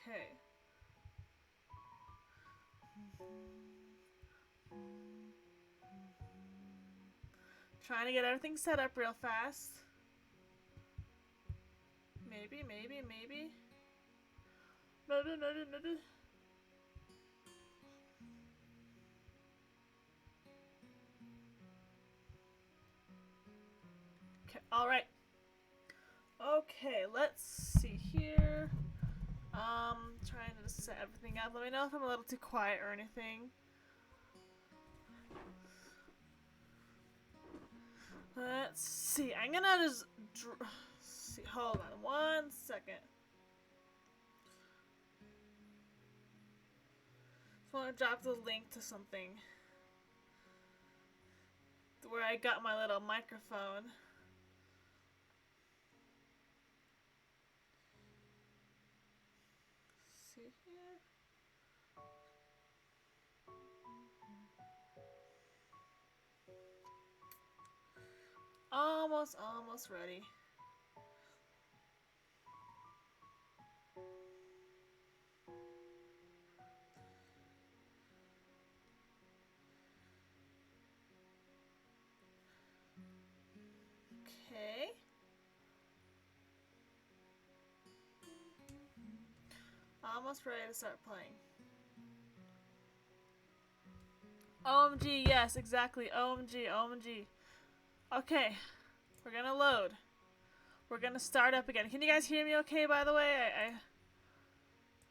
Okay. Trying to get everything set up real fast. Maybe. Maybe. Okay, alright. Okay, let's see here. Trying to set everything up. Let me know if I'm a little too quiet or anything. Let's see. I'm gonna just see. Hold on 1 second. Just want to drop the link to something where I got my little microphone. See here. Almost ready. Okay. Almost ready to start playing. OMG, yes, exactly. OMG. Okay. We're gonna load. We're gonna start up again. Can you guys hear me okay, by the way? I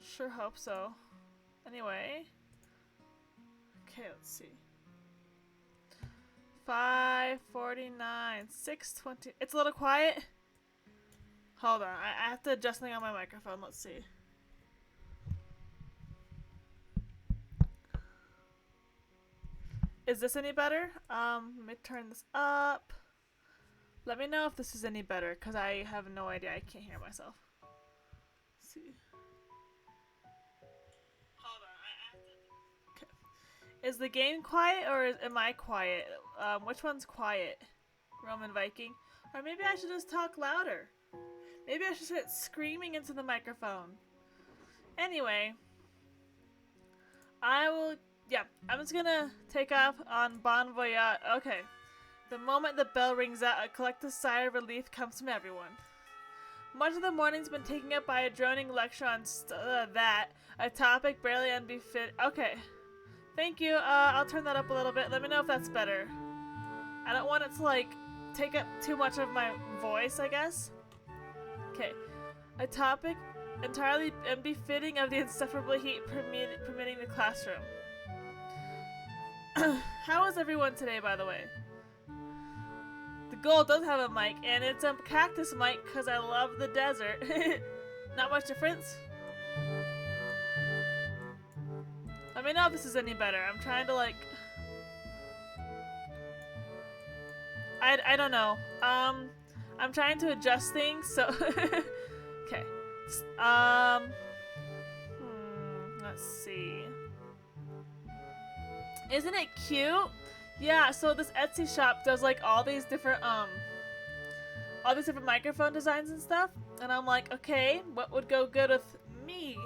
sure hope so. Anyway. Okay, let's see. 5:49, 6:20. It's a little quiet. Hold on, I have to adjust something on my microphone. Let's see. Is this any better? Let me turn this up. Let me know if this is any better, because I have no idea. I can't hear myself. Let's see. Hold on, I have to... Okay. Is the game quiet, or am I quiet? Which one's quiet? Roman Viking? Or maybe I should just talk louder. Maybe I should start screaming into the microphone. Anyway. I'm just gonna take off on Bon Voyage. Okay. The moment the bell rings out, a collective sigh of relief comes from everyone. Much of the morning's been taken up by a droning lecture on a topic barely unbefit. Okay. Thank you. I'll turn that up a little bit. Let me know if that's better. I don't want it to, like, take up too much of my voice, I guess. Okay. A topic entirely unbefitting of the insufferable heat permitting the classroom. How is everyone today, by the way? The goal does have a mic, and it's a cactus mic because I love the desert. Not much difference. Let me know if this is any better. I'm trying to, like... I don't know. I'm trying to adjust things, so... Okay. Let's see. Isn't it cute? Yeah, so this Etsy shop does like all these different microphone designs and stuff, and I'm like, okay, what would go good with me?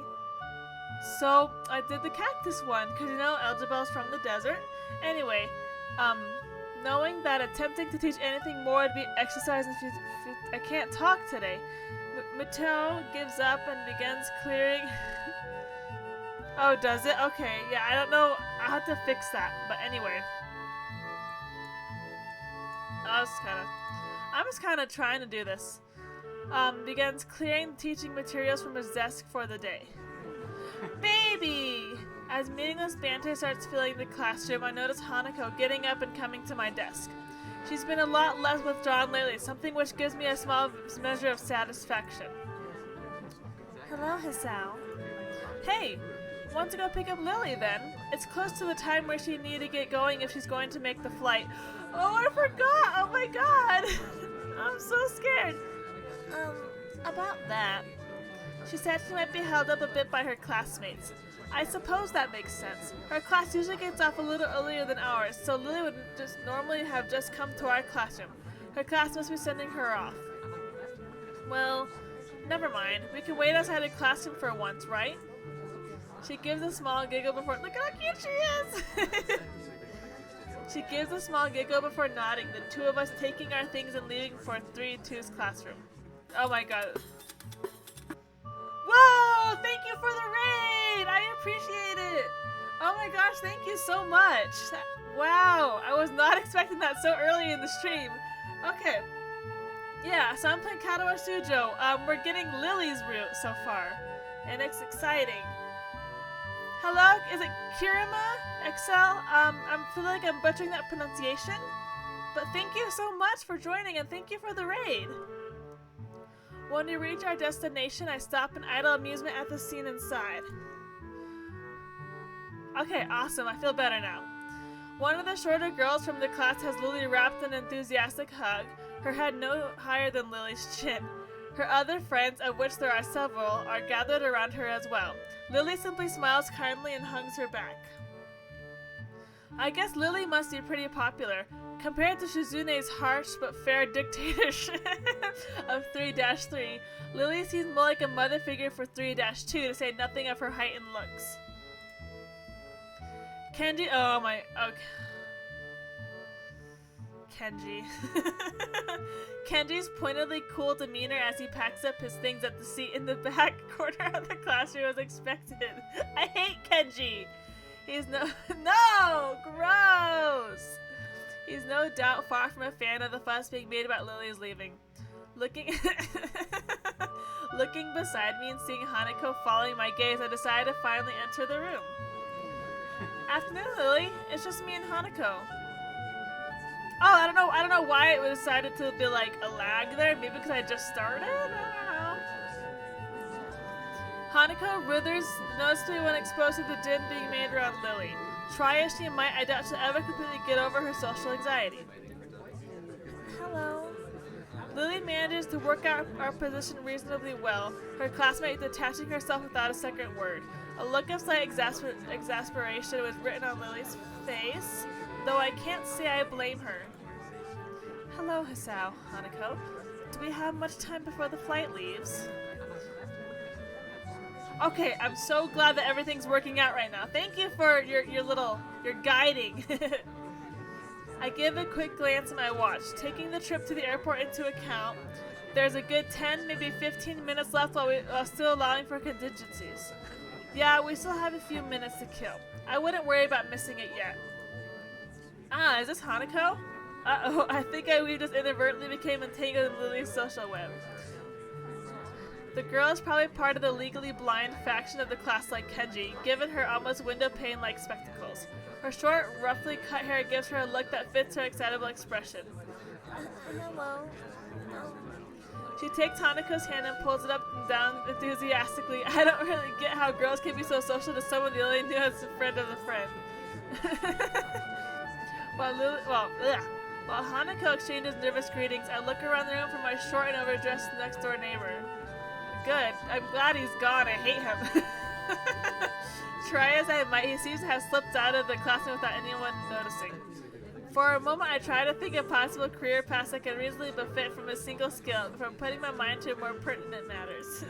So I did the cactus one, because you know Elgebel's from the desert. Anyway, knowing that attempting to teach anything more would be exercise in I can't talk today. Mateo gives up and begins clearing. Oh, does it? Okay, yeah, I don't know. I'll have to fix that. But anyway. I'm just kind of trying to do this. Begins clearing the teaching materials from his desk for the day. Baby! As meaningless banter starts filling the classroom, I notice Hanako getting up and coming to my desk. She's been a lot less withdrawn lately, something which gives me a small measure of satisfaction. Hello, Hisao. Hey! Want to go pick up Lily, then? It's close to the time where she need to get going if she's going to make the flight. Oh, I forgot! Oh my god! I'm so scared. About that. She said she might be held up a bit by her classmates. I suppose that makes sense. Her class usually gets off a little earlier than ours, so Lily would just normally have just come to our classroom. Her class must be sending her off. Well, Never mind. We can wait outside the classroom for once, right? She gives a small giggle before— look at how cute she is! She gives a small giggle before nodding, the two of us taking our things and leaving for 3-2's classroom. Oh my god. Whoa! Thank you for the raid! I appreciate it! Oh my gosh, thank you so much! Wow, I was not expecting that so early in the stream. Okay. Yeah, so I'm playing Katawa Shoujo. We're getting Lily's route so far, and it's exciting. Hello, is it Kirima? Excel? I feel like I'm butchering that pronunciation, but thank you so much for joining and thank you for the raid. When we reach our destination, I stop in idle amusement at the scene inside. Okay, awesome, I feel better now. One of the shorter girls from the class has Lily wrapped in an enthusiastic hug, her head no higher than Lily's chin. Her other friends, of which there are several, are gathered around her as well. Lily simply smiles kindly and hugs her back. I guess Lily must be pretty popular. Compared to Shizune's harsh but fair dictatorship of 3-3, Lily seems more like a mother figure for 3-2, to say nothing of her height and looks. Kenji, oh my, okay. Kenji. Kenji's pointedly cool demeanor as he packs up his things at the seat in the back corner of the classroom as expected. I hate Kenji! He's no gross! He's no doubt far from a fan of the fuss being made about Lily's leaving. Looking beside me and seeing Hanako following my gaze, I decided to finally enter the room. Afternoon, Lily. It's just me and Hanako. Oh, I don't know why it decided to be like a lag there. Maybe because I just started? I don't know. Hanako withers noticeably when exposed to the din being made around Lily. Try as she might, I doubt she'll ever completely get over her social anxiety. Hello. Lily manages to work out our position reasonably well, her classmate detaching herself without a second word. A look of slight exasperation was written on Lily's face, though I can't say I blame her. Hello, Hisao, Hanako. Do we have much time before the flight leaves? Okay, I'm so glad that everything's working out right now. Thank you for your guiding. I give a quick glance at my watch. Taking the trip to the airport into account, there's a good 10, maybe 15 minutes left while still allowing for contingencies. Yeah, we still have a few minutes to kill. I wouldn't worry about missing it yet. Ah, is this Hanako? Uh-oh, I think we just inadvertently became entangled in Lily's social web. The girl is probably part of the legally blind faction of the class like Kenji, given her almost window pane-like spectacles. Her short, roughly cut hair gives her a look that fits her excitable expression. Hello. She takes Hanako's hand and pulls it up and down enthusiastically. I don't really get how girls can be so social to someone they only knew as a friend of a friend. While Hanako exchanges nervous greetings, I look around the room for my short and overdressed next-door neighbor. Good. I'm glad he's gone. I hate him. Try as I might, he seems to have slipped out of the classroom without anyone noticing. For a moment, I try to think of possible career paths that can reasonably befit from a single skill, from putting my mind to more pertinent matters.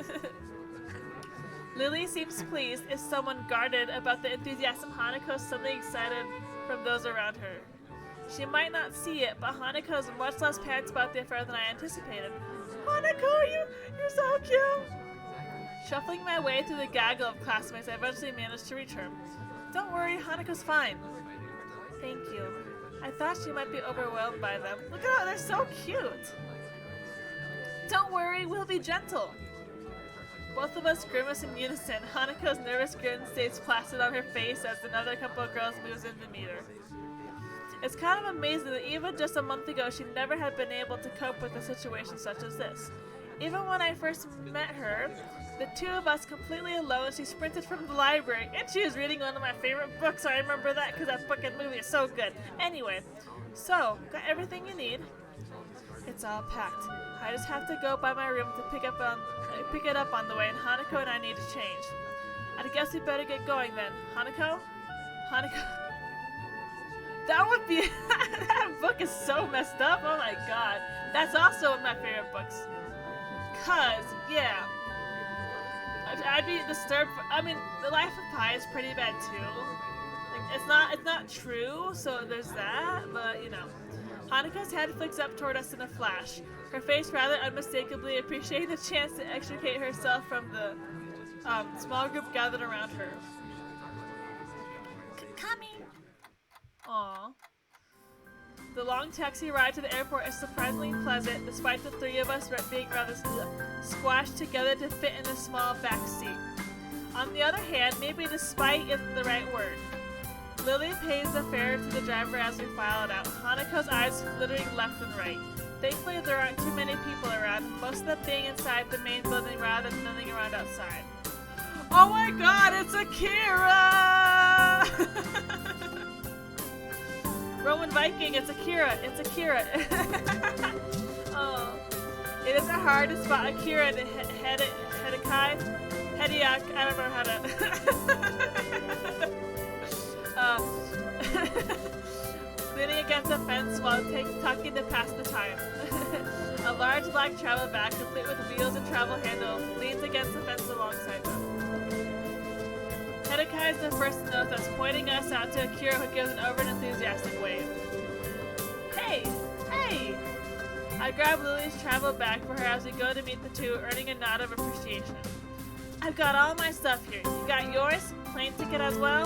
Lily seems pleased, if someone guarded, about the enthusiasm Hanako suddenly excited from those around her. She might not see it, but Hanako is much less panicked about the affair than I anticipated. Hanako, you're so cute! Shuffling my way through the gaggle of classmates, I eventually managed to reach her. Don't worry, Hanako's fine. Thank you. I thought she might be overwhelmed by them. Look at how they're so cute! Don't worry, we'll be gentle. Both of us grimace in unison. Hanako's nervous grin stays placid on her face as another couple of girls moves in to meet her. It's kind of amazing that even just a month ago she never had been able to cope with a situation such as this. Even when I first met her, the two of us completely alone, she sprinted from the library, and she was reading one of my favorite books. I remember that because that fucking movie is so good. Anyway, so, got everything you need. It's all packed. I just have to go by my room to pick it up on the way, and Hanako and I need to change. I guess we better get going then. Hanako? That would be... that book is so messed up. Oh my god. That's also one of my favorite books. Cause, yeah. I'd be disturbed. I mean, the life of Pi is pretty bad too. Like, it's not true, so there's that, but you know. Hanako's head flicks up toward us in a flash, her face rather unmistakably appreciating the chance to extricate herself from the small group gathered around her. Coming! Aww. The long taxi ride to the airport is surprisingly pleasant, despite the three of us being rather squashed together to fit in a small back seat. On the other hand, maybe despite isn't the right word. Lily pays the fare to the driver as we file it out, Hanako's eyes flittering left and right. Thankfully, there aren't too many people around, most of them being inside the main building rather than milling around outside. Oh my god, it's Akira! Roman Viking, it's Akira, it's Akira. Oh. It isn't hard to spot Akira and Hediak, I don't know how to... leaning against a fence while talking to pass the time. A large black travel bag, complete with wheels and travel handle, leans against the fence alongside them. Hedekai is the first to notice us, pointing us out to Akira, who gives an over-enthusiastic wave. Hey! Hey! I grab Lily's travel bag for her as we go to meet the two, earning a nod of appreciation. I've got all my stuff here. You got yours? Plane ticket as well?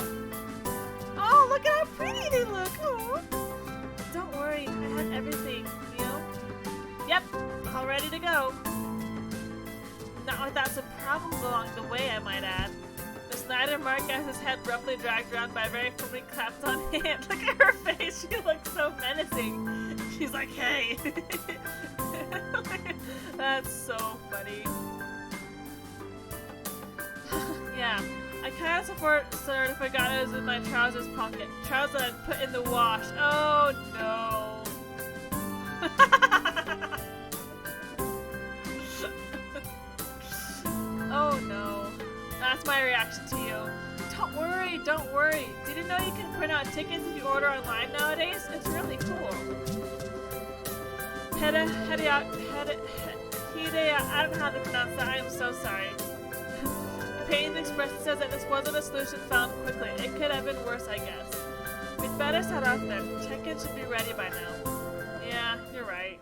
Oh, look at how pretty they look! Aww. Don't worry, I had everything, Neil. Yep, all ready to go. Not without some problems along the way, I might add. The Snyder mark has his head roughly dragged around by a very firmly clapped on hand. Look at her face, she looks so menacing. She's like, hey. That's so funny. Yeah. I kind of sort of forgot it was in my trousers pocket. Trousers I'd put in the wash. Oh no. Oh no. That's my reaction to you. Don't worry, don't worry. Did you know you can print out tickets if you order online nowadays? It's really cool. Hidea, I don't know how to pronounce that. I am so sorry. Pain's expression says that this wasn't a solution found quickly. It could have been worse, I guess. We'd better set off then. Check-in should be ready by now. Yeah, you're right.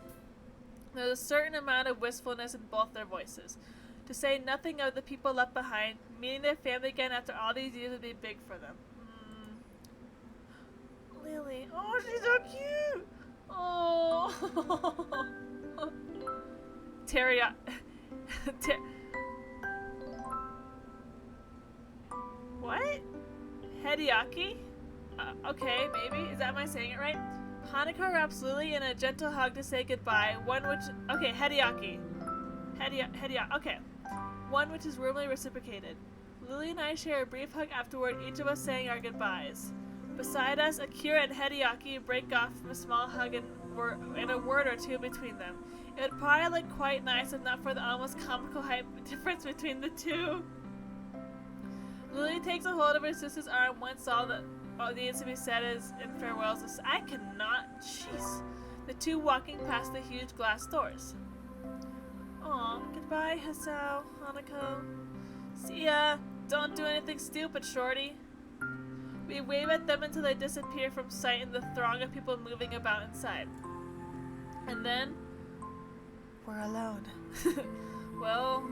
There's a certain amount of wistfulness in both their voices. To say nothing of the people left behind, meeting their family again after all these years would be big for them. Lily. Oh, she's so cute! Oh! Terry... What? Hediaki? Okay, maybe. Is that, am I saying it right? Hanako wraps Lily in a gentle hug to say goodbye, one which... Okay, Hediaki. Okay. One which is warmly reciprocated. Lily and I share a brief hug afterward, each of us saying our goodbyes. Beside us, Akira and Hediaki break off from a small hug and a word or two between them. It would probably look quite nice if not for the almost comical height difference between the two. Lily takes a hold of her sister's arm once all that needs to be said is in farewells. I cannot. Jeez. The two walking past the huge glass doors. Aw, goodbye, Hasao, Hanako. See ya. Don't do anything stupid, shorty. We wave at them until they disappear from sight in the throng of people moving about inside. And then, we're alone. Well,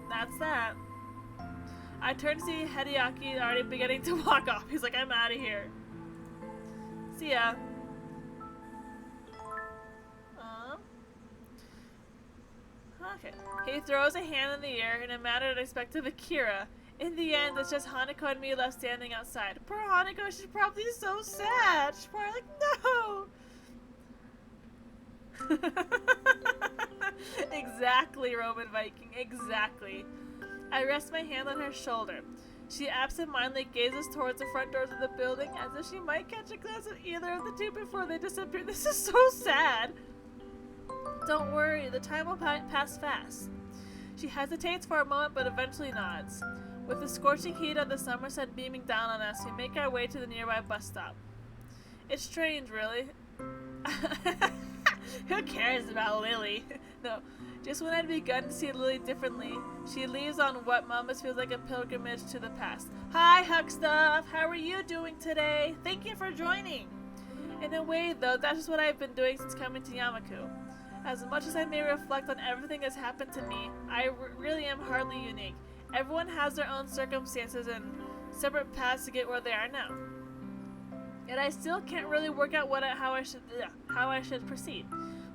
that's that. I turn to see Hediaki already beginning to walk off. He's like, I'm out of here. See ya. Okay. He throws a hand in the air in a manner unexpected of Akira. In the end, it's just Hanako and me left standing outside. Poor Hanako, she's probably so sad. She's probably like, no. Exactly, Roman Viking. Exactly. I rest my hand on her shoulder. She absentmindedly gazes towards the front doors of the building as if she might catch a glance at either of the two before they disappear. This is so sad. Don't worry, the time will pass fast. She hesitates for a moment but eventually nods. With the scorching heat of the summer sun beaming down on us, we make our way to the nearby bus stop. It's strange, really. Who cares about Lily? No, just when I'd begun to see Lily differently, she leaves on what almost feels like a pilgrimage to the past. Hi, Huckstuff! How are you doing today? Thank you for joining! In a way, though, that's just what I've been doing since coming to Yamaku. As much as I may reflect on everything that's happened to me, I really am hardly unique. Everyone has their own circumstances and separate paths to get where they are now. Yet I still can't really work out how I should proceed.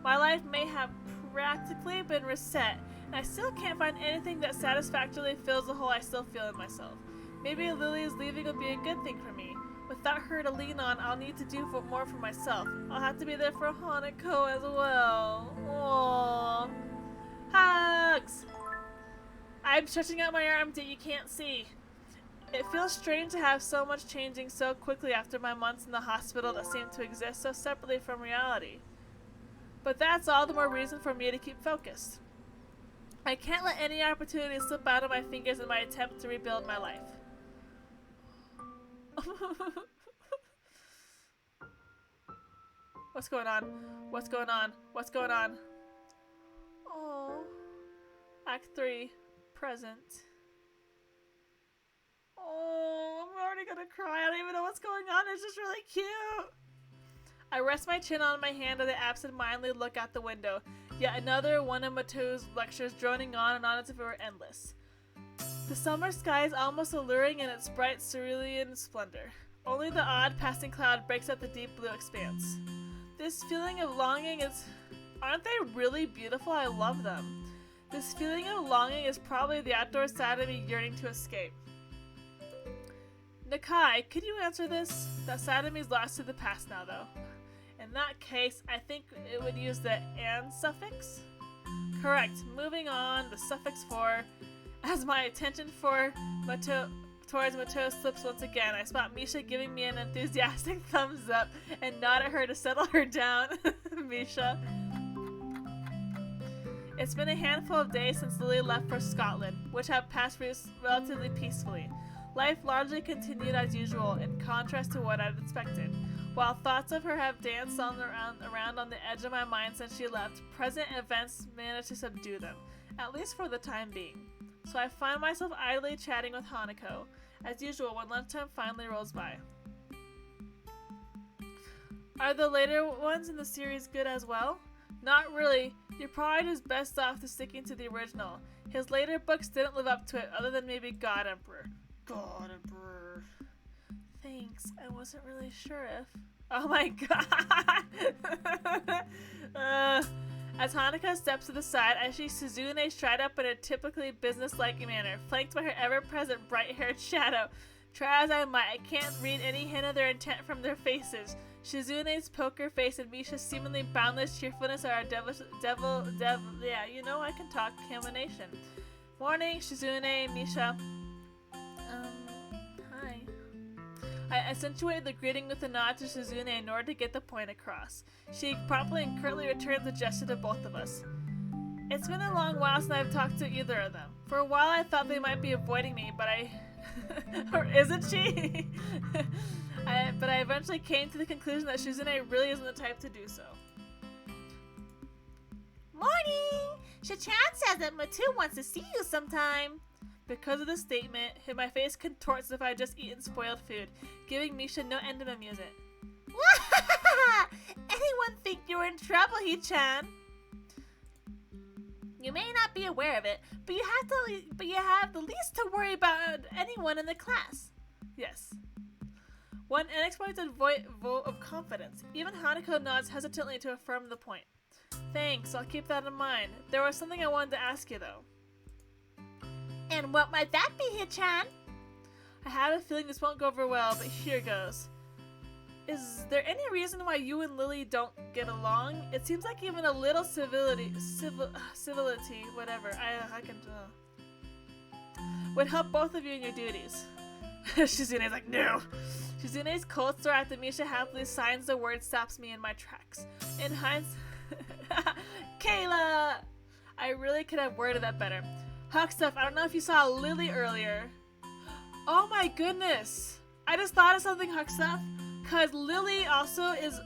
My life may have practically been reset, and I still can't find anything that satisfactorily fills the hole I still feel in myself. Maybe Lily's leaving will be a good thing for me. Without her to lean on, I'll need to do more for myself. I'll have to be there for Hanako as well. Aww. Hugs! I'm stretching out my arms that you can't see. It feels strange to have so much changing so quickly after my months in the hospital that seem to exist so separately from reality. But that's all the more reason for me to keep focused. I can't let any opportunity slip out of my fingers in my attempt to rebuild my life. What's going on? What's going on? What's going on? Oh. Act 3. Present. Oh, I'm already gonna cry. I don't even know what's going on. It's just really cute. I rest my chin on my hand as I absent-mindedly look out the window. Yet another one of Matou's lectures droning on and on as if it were endless. The summer sky is almost alluring in its bright cerulean splendor. Only the odd passing cloud breaks up the deep blue expanse. This feeling of longing is... Aren't they really beautiful? I love them. This feeling of longing is probably the outdoor side of me yearning to escape. Nakai, could you answer this? That side of me is lost to the past now, though. In that case, I think it would use the "and" suffix? Correct. Moving on, the suffix "for." As my attention towards Mato slips once again, I spot Misha giving me an enthusiastic thumbs up and nod at her to settle her down. Misha. It's been a handful of days since Lily left for Scotland, which have passed relatively peacefully. Life largely continued as usual, in contrast to what I'd expected. While thoughts of her have danced around on the edge of my mind since she left, present events managed to subdue them, at least for the time being. So I find myself idly chatting with Hanako, as usual when lunchtime finally rolls by. Are the later ones in the series good as well? Not really. You're probably just best off to sticking to the original. His later books didn't live up to it, other than maybe God Emperor. God Emperor. Thanks. I wasn't really sure if... Oh my god! As Hanako steps to the side, I see Suzune stride up in a typically business-like manner, flanked by her ever-present bright-haired shadow. Try as I might, I can't read any hint of their intent from their faces. Shizune's poker face and Misha's seemingly boundless cheerfulness are a yeah, you know I can talk combination. Morning, Shizune, Misha. Hi. I accentuate the greeting with a nod to Shizune in order to get the point across. She promptly and curtly returns the gesture to both of us. It's been a long while since I've talked to either of them. For a while I thought they might be avoiding me, but or isn't she? But I eventually came to the conclusion that Shizune really isn't the type to do so. Morning! Shichan says that Matou wants to see you sometime. Because of the statement, my face contorts as if I had just eaten spoiled food, giving Misha no end of amusement. Anyone think you're in trouble, Hee-chan? You may not be aware of it, but you have the least to worry about anyone in the class. Yes. One unexpected vote of confidence. Even Hanako nods hesitantly to affirm the point. Thanks, I'll keep that in mind. There was something I wanted to ask you, though. And what might that be, Hee-chan? I have a feeling this won't go over well, but here goes. Is there any reason why you and Lily don't get along? It seems like even a little civility, whatever, I can, would help both of you in your duties. Shizune's like, no. Shizune's cold sore after Misha happily signs the word stops me in my tracks. In hindsight, Kayla! I really could have worded that better. Huckstuff, I don't know if you saw Lily earlier. Oh my goodness! I just thought of something, Huckstuff. Cause Lily also is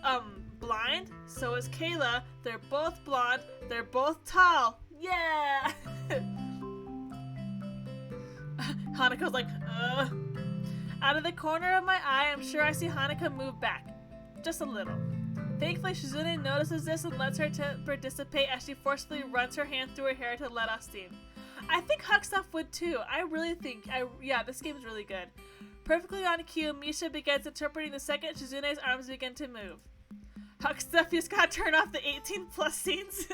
blind, so is Kayla. They're both blonde. They're both tall. Yeah! Hanako's like, Out of the corner of my eye, I'm sure I see Hanako move back. Just a little. Thankfully, Shizune notices this and lets her temper dissipate as she forcefully runs her hand through her hair to let off steam. I think Huckstuff would too. I really think, this game is really good. Perfectly on cue, Misha begins interpreting the second Shizune's arms begin to move. Huckstuff, you just gotta turn off the 18+ scenes.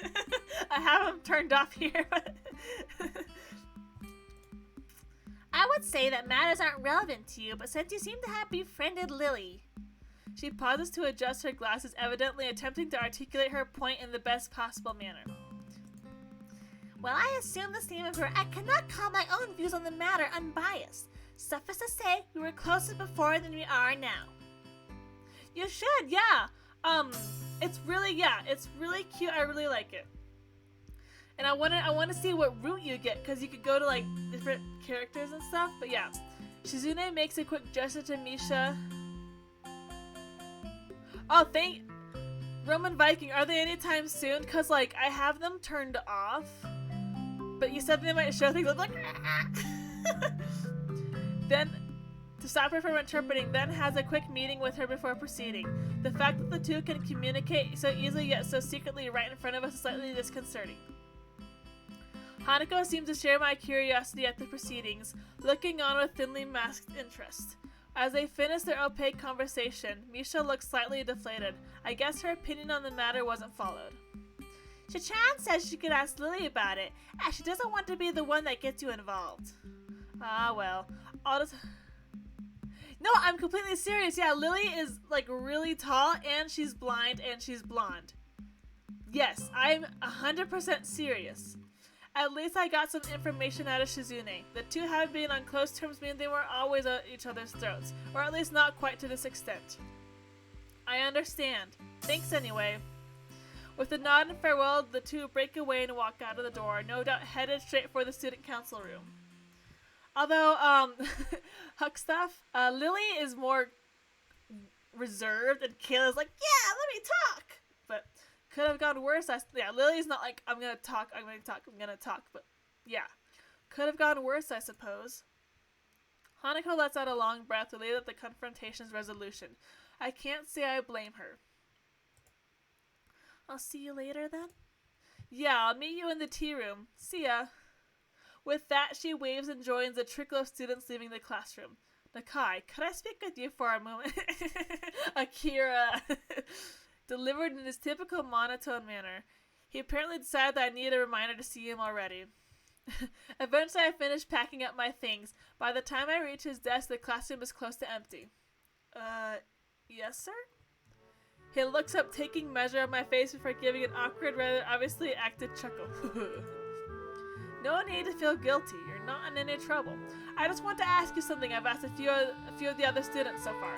I have them turned off here. I would say that matters aren't relevant to you, but since you seem to have befriended Lily. She pauses to adjust her glasses, evidently attempting to articulate her point in the best possible manner. Well, I assume the same of her. I cannot call my own views on the matter unbiased. Suffice to say, we were closer before than we are now. You should, yeah. It's really cute. I really like it. And I want to see what route you get, because you could go to, like, different characters and stuff. But yeah, Shizune makes a quick gesture to Misha. Oh, thank Roman Viking. Are they anytime soon? Because, like, I have them turned off. But you said they might show things. I'm like, Then, to stop her from interpreting, then has a quick meeting with her before proceeding. The fact that the two can communicate so easily yet so secretly right in front of us is slightly disconcerting. Hanako seems to share my curiosity at the proceedings, looking on with thinly masked interest. As they finish their opaque conversation, Misha looks slightly deflated. I guess her opinion on the matter wasn't followed. Chachan says she could ask Lily about it, as she doesn't want to be the one that gets you involved. Ah, well. I'll just... No, I'm completely serious. Yeah, Lily is, like, really tall, and she's blind, and she's blonde. Yes, I'm 100% serious. At least I got some information out of Shizune. The two having been on close terms mean they were always at each other's throats, or at least not quite to this extent. I understand. Thanks anyway. With a nod and farewell, the two break away and walk out of the door, no doubt headed straight for the student council room. Although, Huckstuff, Lily is more reserved, and Kayla's like, yeah, let me talk! But could have gone worse. Lily's not like, I'm gonna talk, but yeah. Could have gone worse, I suppose. Hanako lets out a long breath, relieved at the confrontation's resolution. I can't say I blame her. I'll see you later, then? Yeah, I'll meet you in the tea room. See ya. With that, she waves and joins the trickle of students leaving the classroom. Nakai, could I speak with you for a moment? Akira delivered in his typical monotone manner. He apparently decided that I needed a reminder to see him already. Eventually, I finished packing up my things. By the time I reach his desk, the classroom is close to empty. Yes, sir? He looks up, taking measure of my face before giving an awkward, rather obviously acted chuckle. No need to feel guilty. You're not in any trouble. I just want to ask you something I've asked a few of the other students so far.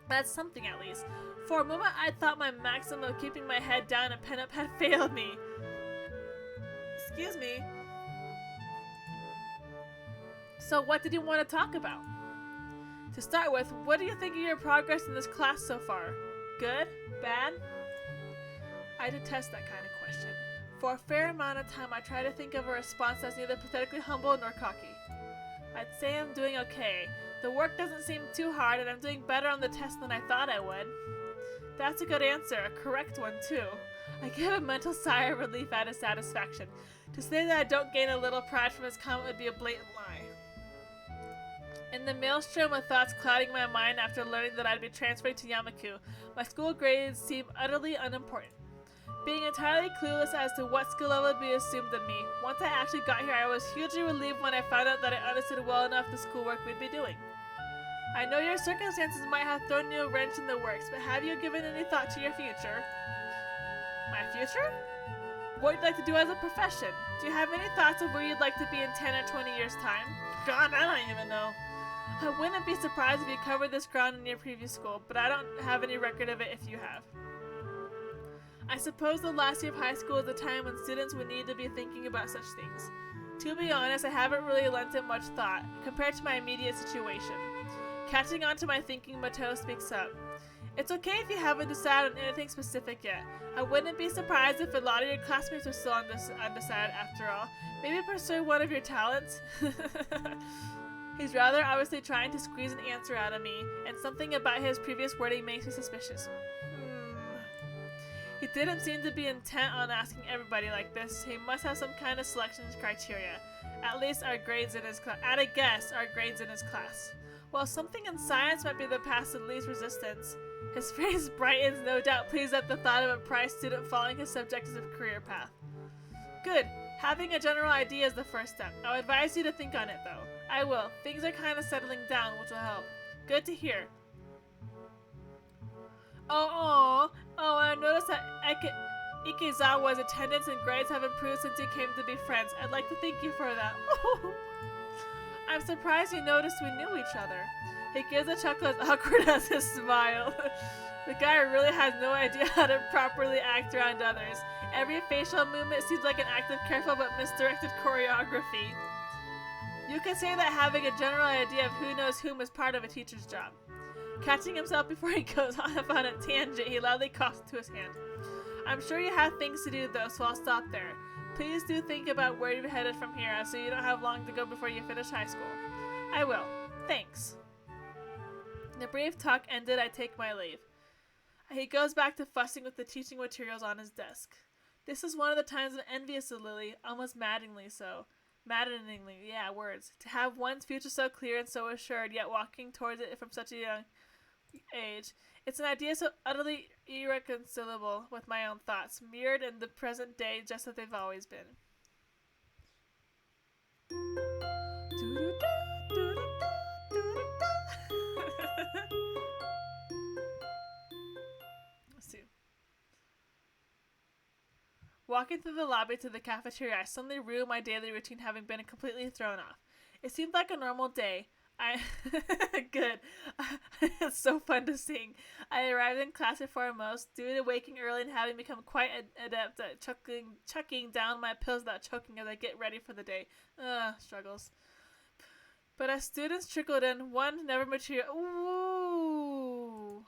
That's something, at least. For a moment, I thought my maximum of keeping my head down and pen up had failed me. Excuse me. So what did you want to talk about? To start with, what do you think of your progress in this class so far? Good? Bad? I detest that kind of question. For a fair amount of time, I try to think of a response that's neither pathetically humble nor cocky. I'd say I'm doing okay. The work doesn't seem too hard, and I'm doing better on the test than I thought I would. That's a good answer, a correct one, too. I give a mental sigh of relief out of satisfaction. To say that I don't gain a little pride from his comment would be a blatant lie. In the maelstrom of thoughts clouding my mind after learning that I'd be transferring to Yamaku, my school grades seem utterly unimportant. Being entirely clueless as to what skill level would be assumed of me, once I actually got here, I was hugely relieved when I found out that I understood well enough the schoolwork we'd be doing. I know your circumstances might have thrown you a wrench in the works, but have you given any thought to your future? My future? What you'd like to do as a profession? Do you have any thoughts of where you'd like to be in 10 or 20 years' time? God, I don't even know. I wouldn't be surprised if you covered this ground in your previous school, but I don't have any record of it if you have. I suppose the last year of high school is a time when students would need to be thinking about such things. To be honest, I haven't really lent it much thought, compared to my immediate situation. Catching on to my thinking, Mateo speaks up. It's okay if you haven't decided on anything specific yet. I wouldn't be surprised if a lot of your classmates are still undecided after all. Maybe pursue one of your talents? He's rather obviously trying to squeeze an answer out of me, and something about his previous wording makes me suspicious. He didn't seem to be intent on asking everybody like this. He must have some kind of selection criteria. At least our grades in his class. At a guess, our grades in his class. While something in science might be the path of least resistance, his face brightens, no doubt pleased at the thought of a prize student following his subjective career path. Good. Having a general idea is the first step. I would advise you to think on it, though. I will. Things are kind of settling down, which will help. Good to hear. Oh, I noticed that Ikezawa's attendance and grades have improved since you came to be friends. I'd like to thank you for that. I'm surprised you noticed we knew each other. He gives a chuckle as awkward as his smile. The guy really has no idea how to properly act around others. Every facial movement seems like an act of careful but misdirected choreography. You could say that having a general idea of who knows whom is part of a teacher's job. Catching himself before he goes off on a tangent, he loudly coughs into his hand. I'm sure you have things to do though, so I'll stop there. Please do think about where you're headed from here, so you don't have long to go before you finish high school. I will. Thanks. The brief talk ended, I take my leave. He goes back to fussing with the teaching materials on his desk. This is one of the times I'm envious of Lily, almost maddeningly so. Maddeningly, yeah, words. To have one's future so clear and so assured, yet walking towards it from such a young age. It's an idea so utterly irreconcilable with my own thoughts, mirrored in the present day just as they've always been. Let's see. Walking through the lobby to the cafeteria, I suddenly rue my daily routine having been completely thrown off. It seemed like a normal day. Good. It's so fun to sing. I arrived in class before most, due to waking early and having become quite adept at chucking down my pills without choking as I get ready for the day. Struggles. But as students trickled in, one never material. Ooh.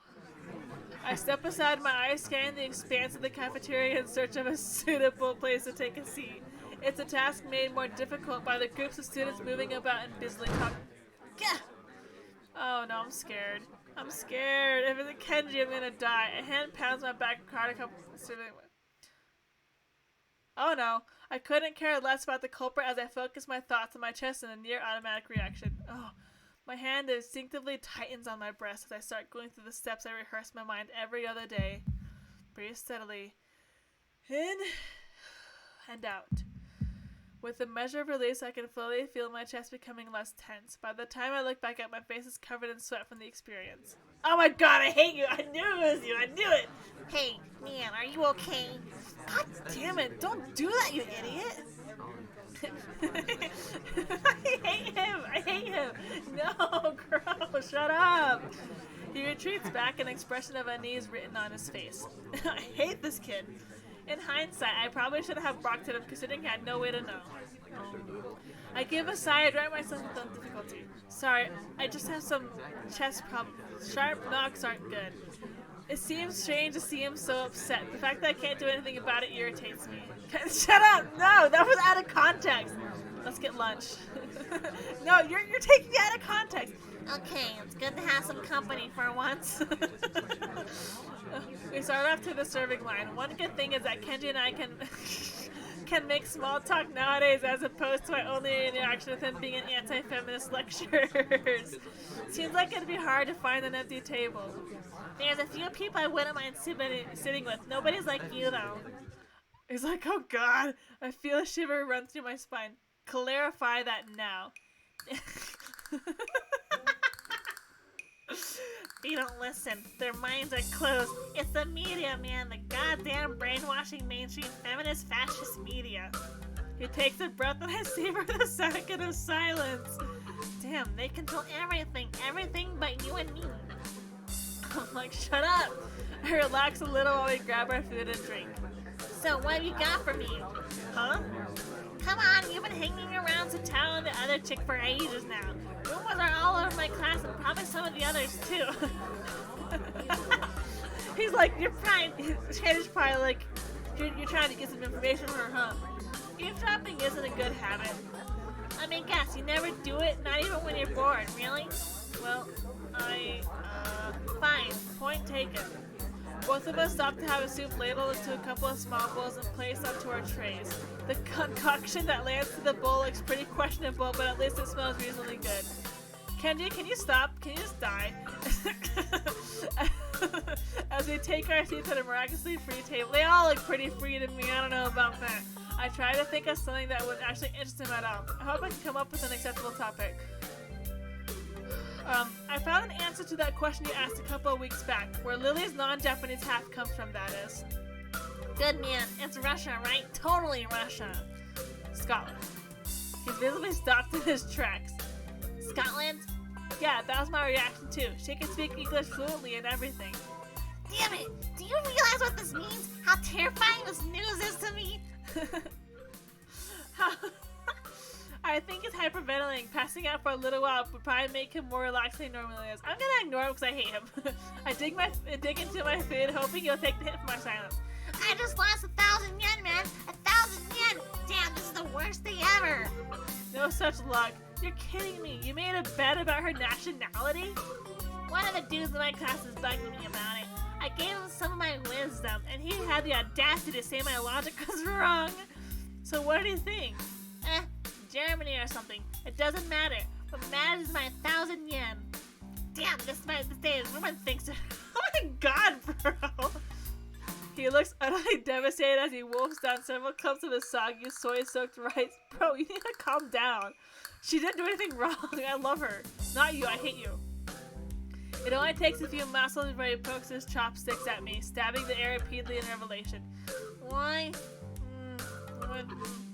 I step aside, my eyes scanning the expanse of the cafeteria in search of a suitable place to take a seat. It's a task made more difficult by the groups of students moving about and busily talking. Oh no, I'm scared. I'm scared. If it's Kenji, I'm gonna die. A hand pounds my back. Oh no. I couldn't care less about the culprit as I focus my thoughts on my chest in a near automatic reaction. Oh, my hand instinctively tightens on my breast as I start going through the steps I rehearse in my mind every other day. Breathe steadily. In and out. With a measure of release, I can fully feel my chest becoming less tense. By the time I look back up, my face is covered in sweat from the experience. Oh my god, I hate you! I knew it was you! I knew it! Hey, man, are you okay? God damn it! Don't do that, you idiot! I hate him! I hate him! No, gross! Shut up! He retreats back, an expression of unease written on his face. I hate this kid. In hindsight, I probably should have barked at him considering he had no way to know. I give a sigh and write myself without difficulty. Sorry, I just have some chest problems. Sharp knocks aren't good. It seems strange to see him so upset. The fact that I can't do anything about it irritates me. Shut up! No, that was out of context. Let's get lunch. No, you're taking it out of context. Okay, it's good to have some company for once. We start off to the serving line. One good thing is that Kenji and I can make small talk nowadays as opposed to my only interaction with him being in anti-feminist lectures. Seems like it'd be hard to find an empty table. There's a few people I wouldn't mind sitting with. Nobody's like you, though. He's like, oh god, I feel a shiver run through my spine. Clarify that now. They don't listen. Their minds are closed. It's the media, man. The goddamn brainwashing mainstream feminist fascist media. He takes a breath and I savor the second of silence. Damn, they control everything. Everything but you and me. I'm like, shut up. I relax a little while we grab our food and drink. So what have you got for me? Huh? Come on, you've been hanging around Satao and the other chick for ages now. Typos are all over my class and probably some of the others too. He's like, Shandy's probably like, you're trying to get some information from her, huh? Eavesdropping isn't a good habit. Let me guess, you never do it, not even when you're bored, really? Well, fine, point taken. Both of us stopped to have a soup ladled into a couple of small bowls and placed onto our trays. The concoction that lands to the bowl looks pretty questionable, but at least it smells reasonably good. Kenji, can you stop? Can you just die? As we take our seats at a miraculously free table. They all look pretty free to me, I don't know about that. I try to think of something that would actually interest him at all. I hope I can come up with an acceptable topic. I found an answer to that question you asked a couple of weeks back, where Lily's non-Japanese half comes from, that is. Good man, it's Russia, right? Totally Russia. Scotland. He's visibly stopped in his tracks. Scotland? Yeah, that was my reaction too. She can speak English fluently and everything. Damn it! Do you realize what this means? How terrifying this news is to me? I think it's hyperventilating. Passing out for a little while would probably make him more relaxed than he normally is. I'm gonna ignore him because I hate him. I dig into my food, hoping he'll take the hit from my silence. I just lost 1,000 yen, man! 1,000 yen! Damn, this is the worst day ever! No such luck. You're kidding me. You made a bet about her nationality? One of the dudes in my class is bugging me about it. I gave him some of my wisdom, and he had the audacity to say my logic was wrong. So what did he think? Germany or something. It doesn't matter. What matters is my 1,000 yen. Damn, this day everyone thinks it. Oh my god, bro! He looks utterly devastated as he wolfs down several cups of his soggy, soy-soaked rice. Bro, you need to calm down. She didn't do anything wrong. I love her. Not you, I hate you. It only takes a few muscles before he pokes his chopsticks at me, stabbing the air repeatedly in revelation. Why?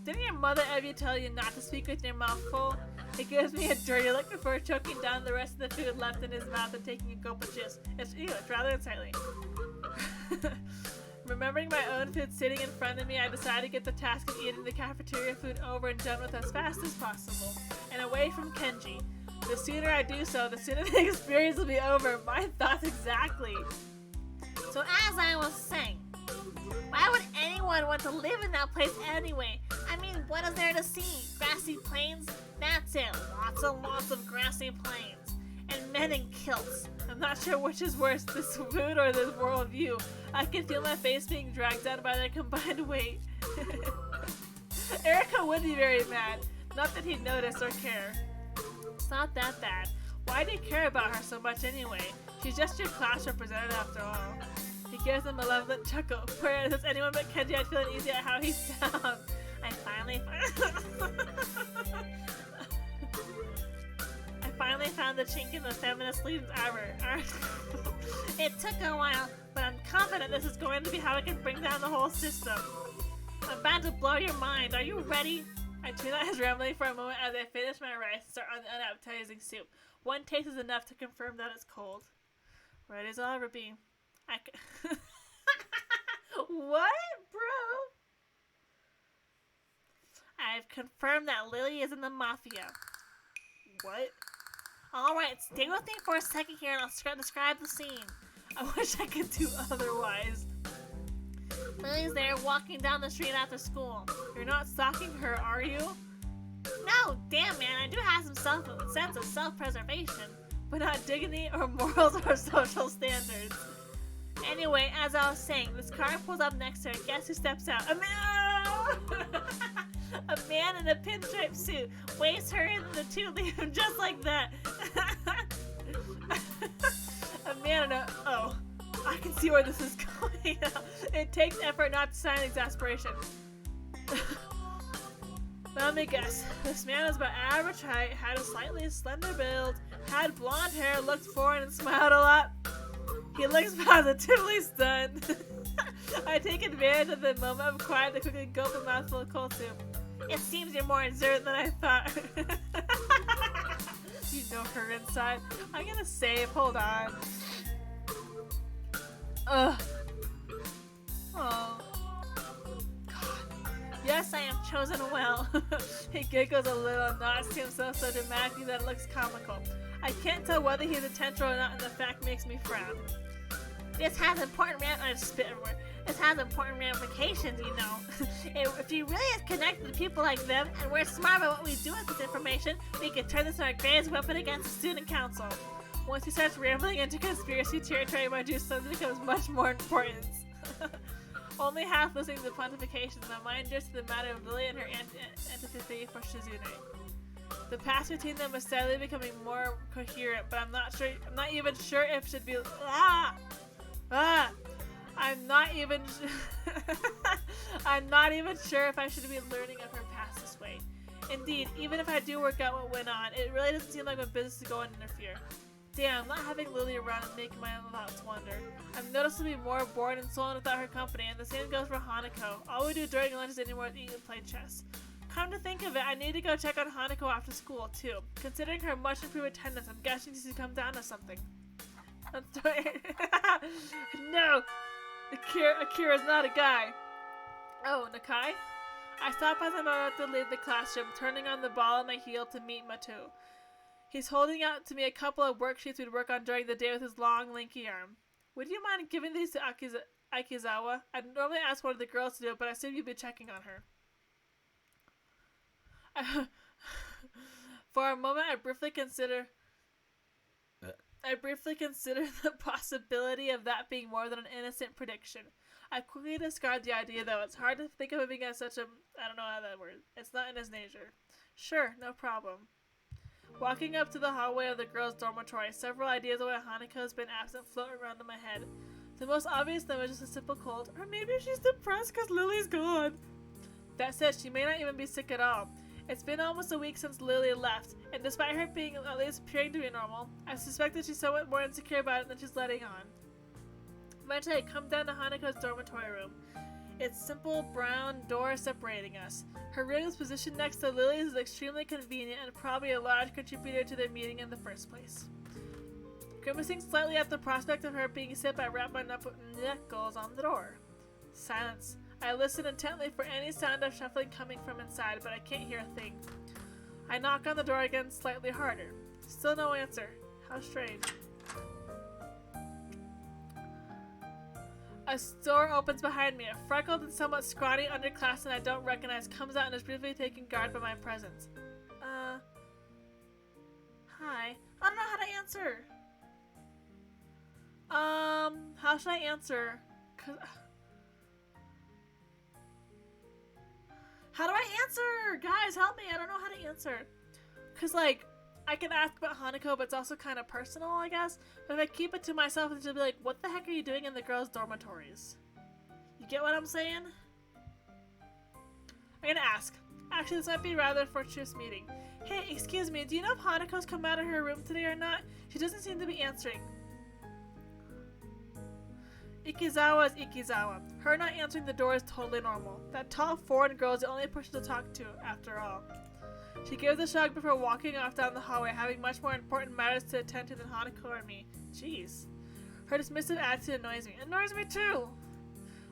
Didn't your mother ever tell you not to speak with your mouth full? It gives me a dirty look before choking down the rest of the food left in his mouth and taking a gulp of juice. It's rather unsightly. Remembering my own food sitting in front of me, I decided to get the task of eating the cafeteria food over and done with as fast as possible, and away from Kenji. The sooner I do so, the sooner the experience will be over. My thoughts exactly. So as I was saying, why would anyone want to live in that place anyway? I mean, what is there to see? Grassy plains? That's it. Lots of grassy plains. And men in kilts. I'm not sure which is worse, this food or this worldview. I can feel my face being dragged down by their combined weight. Erica would be very mad. Not that he'd notice or care. It's not that bad. Why do you care about her so much anyway? She's just your class representative after all. He gives a malevolent chuckle. Whereas as anyone but Kenji, I'd feel uneasy at how he sounds. I finally found the chink in the feminist lead's armor. It took a while, but I'm confident this is going to be how I can bring down the whole system. I'm about to blow your mind. Are you ready? I tune out his rambling for a moment as I finish my rice and start on the unappetizing soup. One taste is enough to confirm that it's cold. Ready as I'll ever be. What, bro? I've confirmed that Lily is in the mafia. What? Alright, stay with me for a second here and I'll describe the scene. I wish I could do otherwise. Lily's there walking down the street after school. You're not stalking her, are you? No, damn man, I do have some sense of self-preservation. But not dignity or morals or social standards. Anyway, as I was saying, this car pulls up next to her. Guess who steps out? A man in a pinstripe suit waves her in the two, leave him just like that. A man in a... Oh, I can see where this is going. It takes effort not to sign exasperation. Let me guess. This man was about average height, had a slightly slender build, had blonde hair, looked foreign, and smiled a lot. He looks positively stunned. I take advantage of the moment of quiet to quickly gulp a mouthful of cold soup. It seems you're more observant than I thought. You know her inside. I'm gonna save. Hold on. Ugh. Oh. God. Yes, I am chosen well. He giggles a little and nods to himself so dramatically that it looks comical. I can't tell whether he's intentional or not, and the fact makes me frown. This has important ramifications, you know. If you really is connected to people like them, and we're smart about what we do with this information, we can turn this into our greatest weapon against the student council. Once he starts rambling into conspiracy territory, my juice suddenly becomes much more important. Only half listening to the pontifications, my mind drifts to the matter of Lily and her antipathy for Shizune. The past between them is steadily becoming more coherent, but I'm not even sure if it should be. I'm not even sure if I should be learning of her past this way. Indeed, even if I do work out what went on, it really doesn't seem like my business to go and interfere. Damn, not having Lily around is making my own thoughts wander. I'm noticeably more bored and sullen without her company, and the same goes for Hanako. All we do during lunch is anymore eat and play chess. Come to think of it, I need to go check on Hanako after school, too. Considering her much improved attendance, I'm guessing she's come down to something. That's right. No! Akira's not a guy. Oh, Nakai? I stop as I'm about to leave the classroom, turning on the ball on my heel to meet Matu. He's holding out to me a couple of worksheets we'd work on during the day with his long, lanky arm. Would you mind giving these to Aikizawa? I'd normally ask one of the girls to do it, but I assume you'd be checking on her. For a moment, I briefly consider the possibility of that being more than an innocent prediction. I quickly discard the idea, though. It's hard to think of him being as such a... I don't know how that word. It's not in his nature. Sure, no problem. Walking up to the hallway of the girls' dormitory, several ideas of why Hanako has been absent float around in my head. The most obvious, though, is just a simple cold. Or maybe she's depressed because Lily's gone. That said, she may not even be sick at all. It's been almost a week since Lily left, and despite her being at least appearing to be normal, I suspect that she's somewhat more insecure about it than she's letting on. Eventually, I come down to Hanako's dormitory room. Its simple brown door separating us. Her room is positioned next to Lily's is extremely convenient and probably a large contributor to their meeting in the first place. Grimacing slightly at the prospect of her being sick, I wrap my knuckles on the door. Silence. I listen intently for any sound of shuffling coming from inside, but I can't hear a thing. I knock on the door again slightly harder. Still no answer. How strange. A door opens behind me. A freckled and somewhat scrawny underclassman I don't recognize comes out and is briefly taken guard by my presence. Hi. I don't know how to answer. How should I answer? How do I answer? Guys, help me. I don't know how to answer. Because, like, I can ask about Hanako, but it's also kind of personal, I guess. But if I keep it to myself, it's just be like, what the heck are you doing in the girls' dormitories? You get what I'm saying? I'm gonna ask. Actually, this might be rather fortuitous meeting. Hey, excuse me, do you know if Hanako's come out of her room today or not? She doesn't seem to be answering. Ikizawa is Ikizawa. Her not answering the door is totally normal. That tall foreign girl is the only person to talk to, after all. She gives a shrug before walking off down the hallway, having much more important matters to attend to than Hanako or me. Jeez. Her dismissive attitude annoys me. Annoys me too!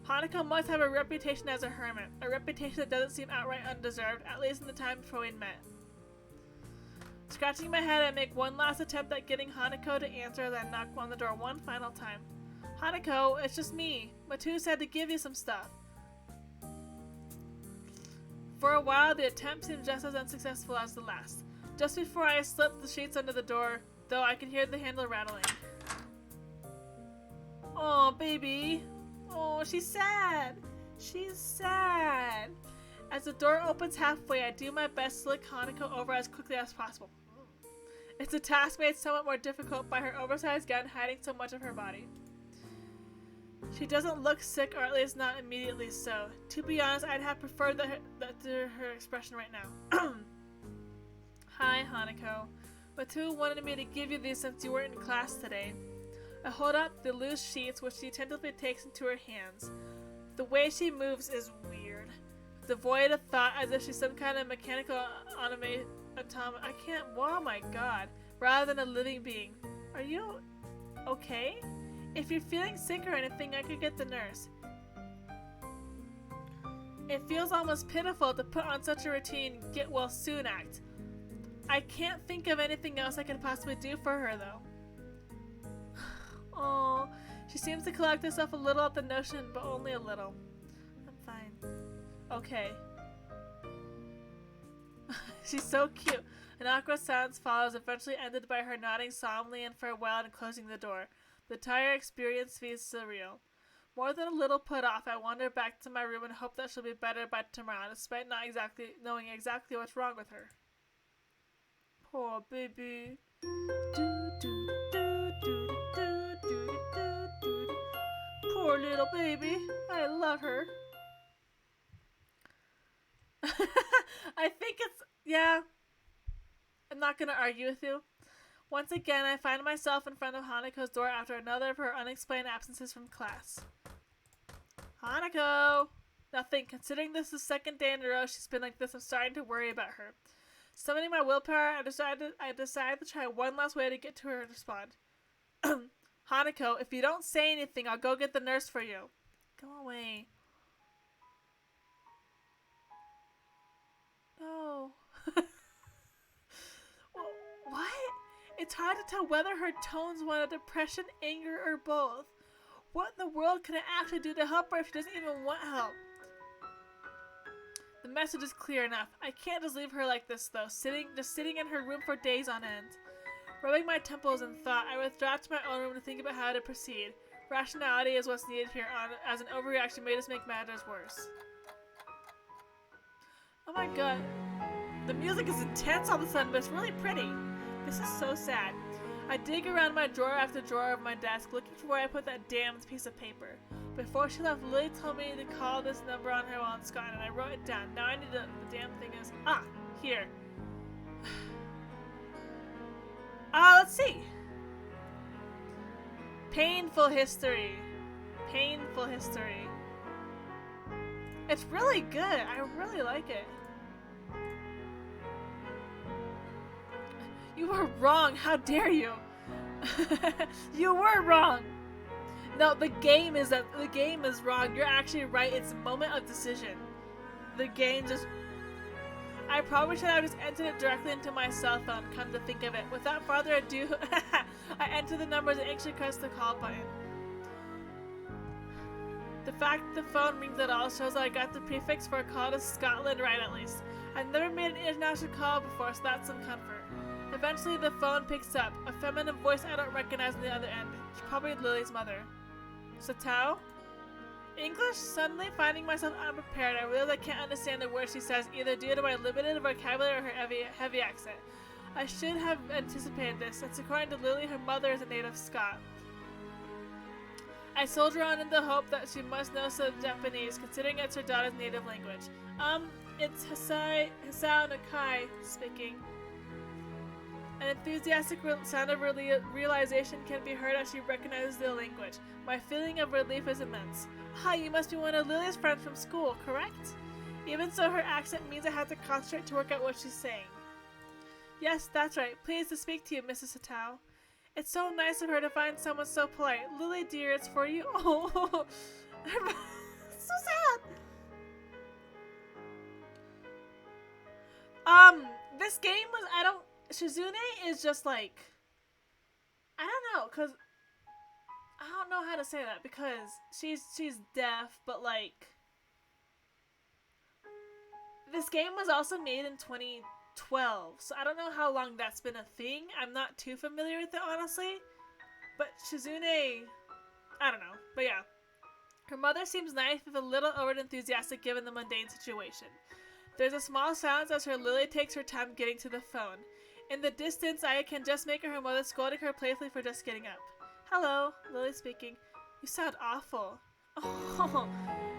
Hanako must have a reputation as a hermit. A reputation that doesn't seem outright undeserved, at least in the time before we met. Scratching my head, I make one last attempt at getting Hanako to answer as I knock on the door one final time. Hanako, it's just me. Matu said to give you some stuff. For a while, the attempt seemed just as unsuccessful as the last. Just before I slipped the sheets under the door, though I could hear the handle rattling. Oh, baby. Oh, she's sad. She's sad. As the door opens halfway, I do my best to look Hanako over as quickly as possible. It's a task made somewhat more difficult by her oversized gown hiding so much of her body. She doesn't look sick, or at least not immediately so. To be honest, I'd have preferred that to her expression right now. Hi, Hanako. Matu wanted me to give you these since you weren't in class today. I hold up the loose sheets, which she tentatively takes into her hands. The way she moves is weird. Devoid of thought, as if she's some kind of mechanical automaton. I can't. Oh my god. Rather than a living being. Are you okay? If you're feeling sick or anything, I could get the nurse. It feels almost pitiful to put on such a routine get well soon act. I can't think of anything else I could possibly do for her, though. Oh, she seems to collect herself a little at the notion, but only a little. I'm fine. Okay. She's so cute. An awkward silence follows, eventually ended by her nodding solemnly in farewell and closing the door. The entire experience feels surreal. More than a little put off, I wander back to my room and hope that she'll be better by tomorrow, despite not knowing exactly what's wrong with her. Poor baby. Poor little baby. I love her. I think it's... yeah. I'm not gonna argue with you. Once again, I find myself in front of Hanako's door after another of her unexplained absences from class. Hanako! Nothing. Considering this is the second day in a row she's been like this, I'm starting to worry about her. Summoning my willpower, I decided to try one last way to get to her and respond. Hanako, if you don't say anything, I'll go get the nurse for you. Go away. No. What? It's hard to tell whether her tones want a depression, anger, or both. What in the world can I actually do to help her if she doesn't even want help? The message is clear enough. I can't just leave her like this, though, just sitting in her room for days on end. Rubbing my temples in thought, I withdraw to my own room to think about how to proceed. Rationality is what's needed here, as an overreaction may just make matters worse. Oh my god. The music is intense all of a sudden, but it's really pretty. This is so sad. I dig around my drawer after drawer of my desk, looking for where I put that damned piece of paper. Before she left, Lily told me to call this number on her while in Scotland, and I wrote it down. Now I need the damn thing is... here. Let's see. Painful history. Painful history. It's really good. I really like it. You were wrong. How dare you? You were wrong. No, the game is wrong. You're actually right. It's a moment of decision. The game just... I probably should have just entered it directly into my cell phone, come to think of it. Without further ado, I enter the numbers and actually press the call button. The fact the phone rings at all shows that I got the prefix for a call to Scotland right at least. I've never made an international call before, so that's some comfort. Eventually the phone picks up. A feminine voice I don't recognize on the other end. She's probably Lily's mother. Satao? English? Suddenly finding myself unprepared, I realize I can't understand the words she says, either due to my limited vocabulary or her heavy accent. I should have anticipated this, since according to Lily, her mother is a native Scot. I soldier on in the hope that she must know some Japanese, considering it's her daughter's native language. It's Hisao Nakai speaking. An enthusiastic sound of realization can be heard as she recognizes the language. My feeling of relief is immense. You must be one of Lily's friends from school, correct? Even so, her accent means I have to concentrate to work out what she's saying. Yes, that's right. Pleased to speak to you, Mrs. Satao. It's so nice of her to find someone so polite. Lily, dear, it's for you. Oh, so sad. This game was, Shizune is just like, I don't know, cause I don't know how to say that because she's deaf, but like this game was also made in 2012, so I don't know how long that's been a thing. I'm not too familiar with it honestly, but Shizune, I don't know, but yeah, her mother seems nice with a little over enthusiastic given the mundane situation. There's a small silence as her Lily takes her time getting to the phone. In the distance, I can just make her mother scolding her playfully for just getting up. Hello, Lily speaking. You sound awful. Oh,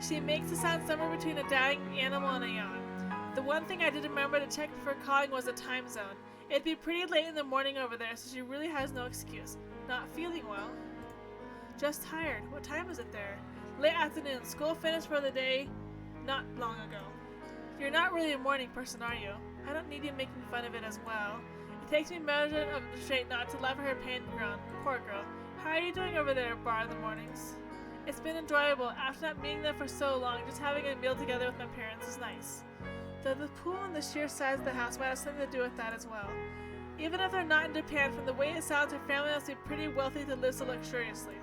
she makes a sound somewhere between a dying animal and a yawn. The one thing I did remember to check before calling was the time zone. It'd be pretty late in the morning over there, so she really has no excuse. Not feeling well. Just tired. What time is it there? Late afternoon. School finished for the day not long ago. You're not really a morning person, are you? I don't need you making fun of it as well. It takes me measure of restraint not to laugh at her pain and groan. Poor girl. How are you doing over there, bar in the mornings? It's been enjoyable. After not meeting them for so long, just having a meal together with my parents is nice. Though the pool and the sheer size of the house might have something to do with that as well. Even if they're not in Japan, from the way it sounds, her family must be pretty wealthy to live so luxuriously.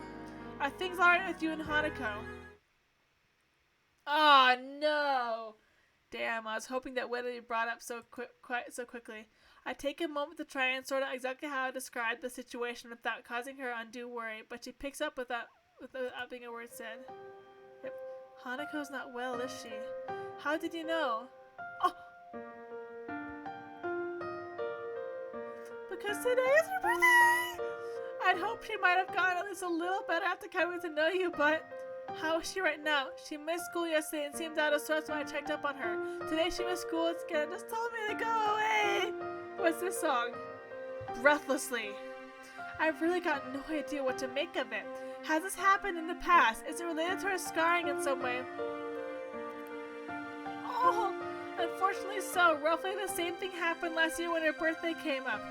Are things alright with you and Hanako? Oh no! Damn, I was hoping that would be brought up quite so quickly. I take a moment to try and sort out exactly how I described the situation without causing her undue worry, but she picks up without being a word said. Yep. Hanako's not well, is she? How did you know? Oh! Because today is her birthday! I'd hoped she might have gotten at least a little better after coming to know you, but how is she right now? She missed school yesterday and seemed out of sorts when I checked up on her. Today she missed school again and just told me to go away. What's this song? Breathlessly. I've really got no idea what to make of it. Has this happened in the past? Is it related to her scarring in some way? Oh, unfortunately so. Roughly the same thing happened last year when her birthday came up.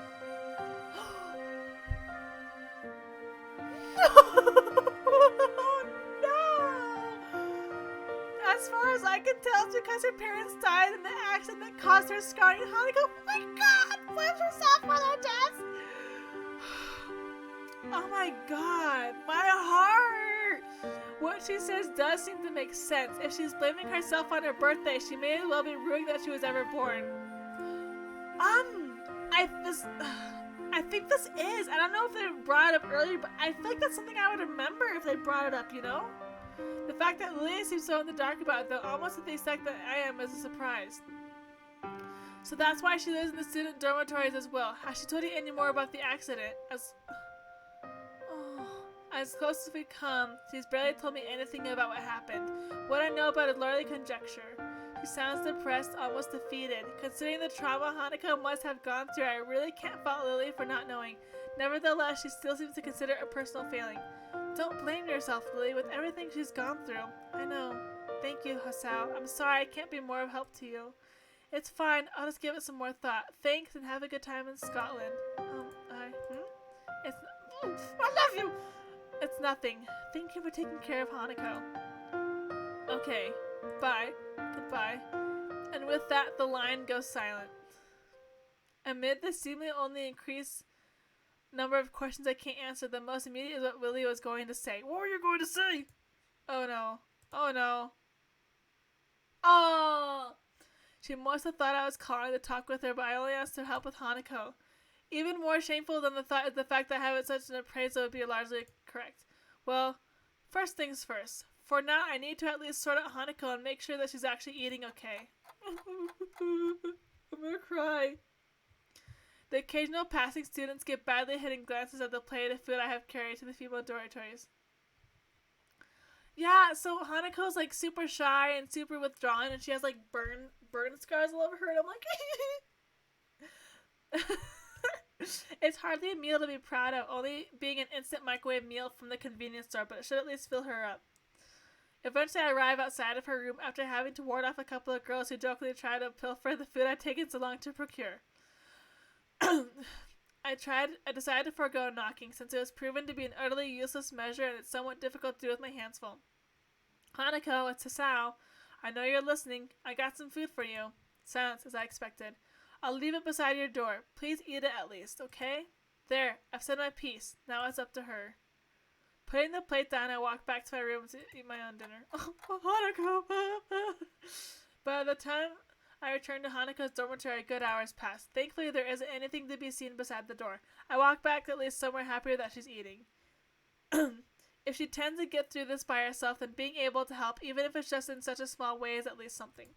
As far as I can tell, it's because her parents died in the accident that caused her scarring. Hanako, oh my god, flips herself on her desk. Oh my god, my heart! What she says does seem to make sense. If she's blaming herself on her birthday, she may as well be ruining that she was ever born. I think this is. I don't know if they brought it up earlier, but I feel like that's something I would remember if they brought it up, you know? The fact that Lilia seems so in the dark about it, though, almost to the extent that I am, is a surprise. So that's why she lives in the student dormitories as well. Has she told you any more about the accident? As close as we come, she's barely told me anything about what happened. What I know about is largely conjecture. She sounds depressed, almost defeated. Considering the trauma Hanako must have gone through, I really can't fault Lily for not knowing. Nevertheless, she still seems to consider it a personal failing. Don't blame yourself, Lily, with everything she's gone through. I know. Thank you, Hasao. I'm sorry I can't be more of help to you. It's fine. I'll just give it some more thought. Thanks, and have a good time in Scotland. I love you! It's nothing. Thank you for taking care of Hanako. Okay. Bye. Goodbye. And with that, the line goes silent. Amid the seemingly only increased number of questions I can't answer, the most immediate is what Lily was going to say. What were you going to say? Oh no. Oh no. Oh! She must have thought I was calling to talk with her, but I only asked to help with Hanako. Even more shameful than the thought is the fact that having such an appraisal would be largely correct. Well, first things first. For now, I need to at least sort out Hanako and make sure that she's actually eating okay. I'm gonna cry. The occasional passing students give badly hidden glances at the plate of food I have carried to the female dormitories. Yeah, so Hanako's like super shy and super withdrawn, and she has like burn scars all over her, and I'm like, it's hardly a meal to be proud of, only being an instant microwave meal from the convenience store, but it should at least fill her up. Eventually, I arrive outside of her room after having to ward off a couple of girls who jokingly try to pilfer the food I'd taken so long to procure. I decided to forego knocking, since it was proven to be an utterly useless measure and it's somewhat difficult to do with my hands full. Hanako, it's Hasao. I know you're listening. I got some food for you. Silence, as I expected. I'll leave it beside your door. Please eat it at least, okay? There, I've said my piece. Now it's up to her. Putting the plate down, I walk back to my room to eat my own dinner. Hanako! By the time I return to Hanako's dormitory, a good hour has passed. Thankfully, there isn't anything to be seen beside the door. I walk back at least somewhere happier that she's eating. If she tends to get through this by herself, then being able to help, even if it's just in such a small way, is at least something.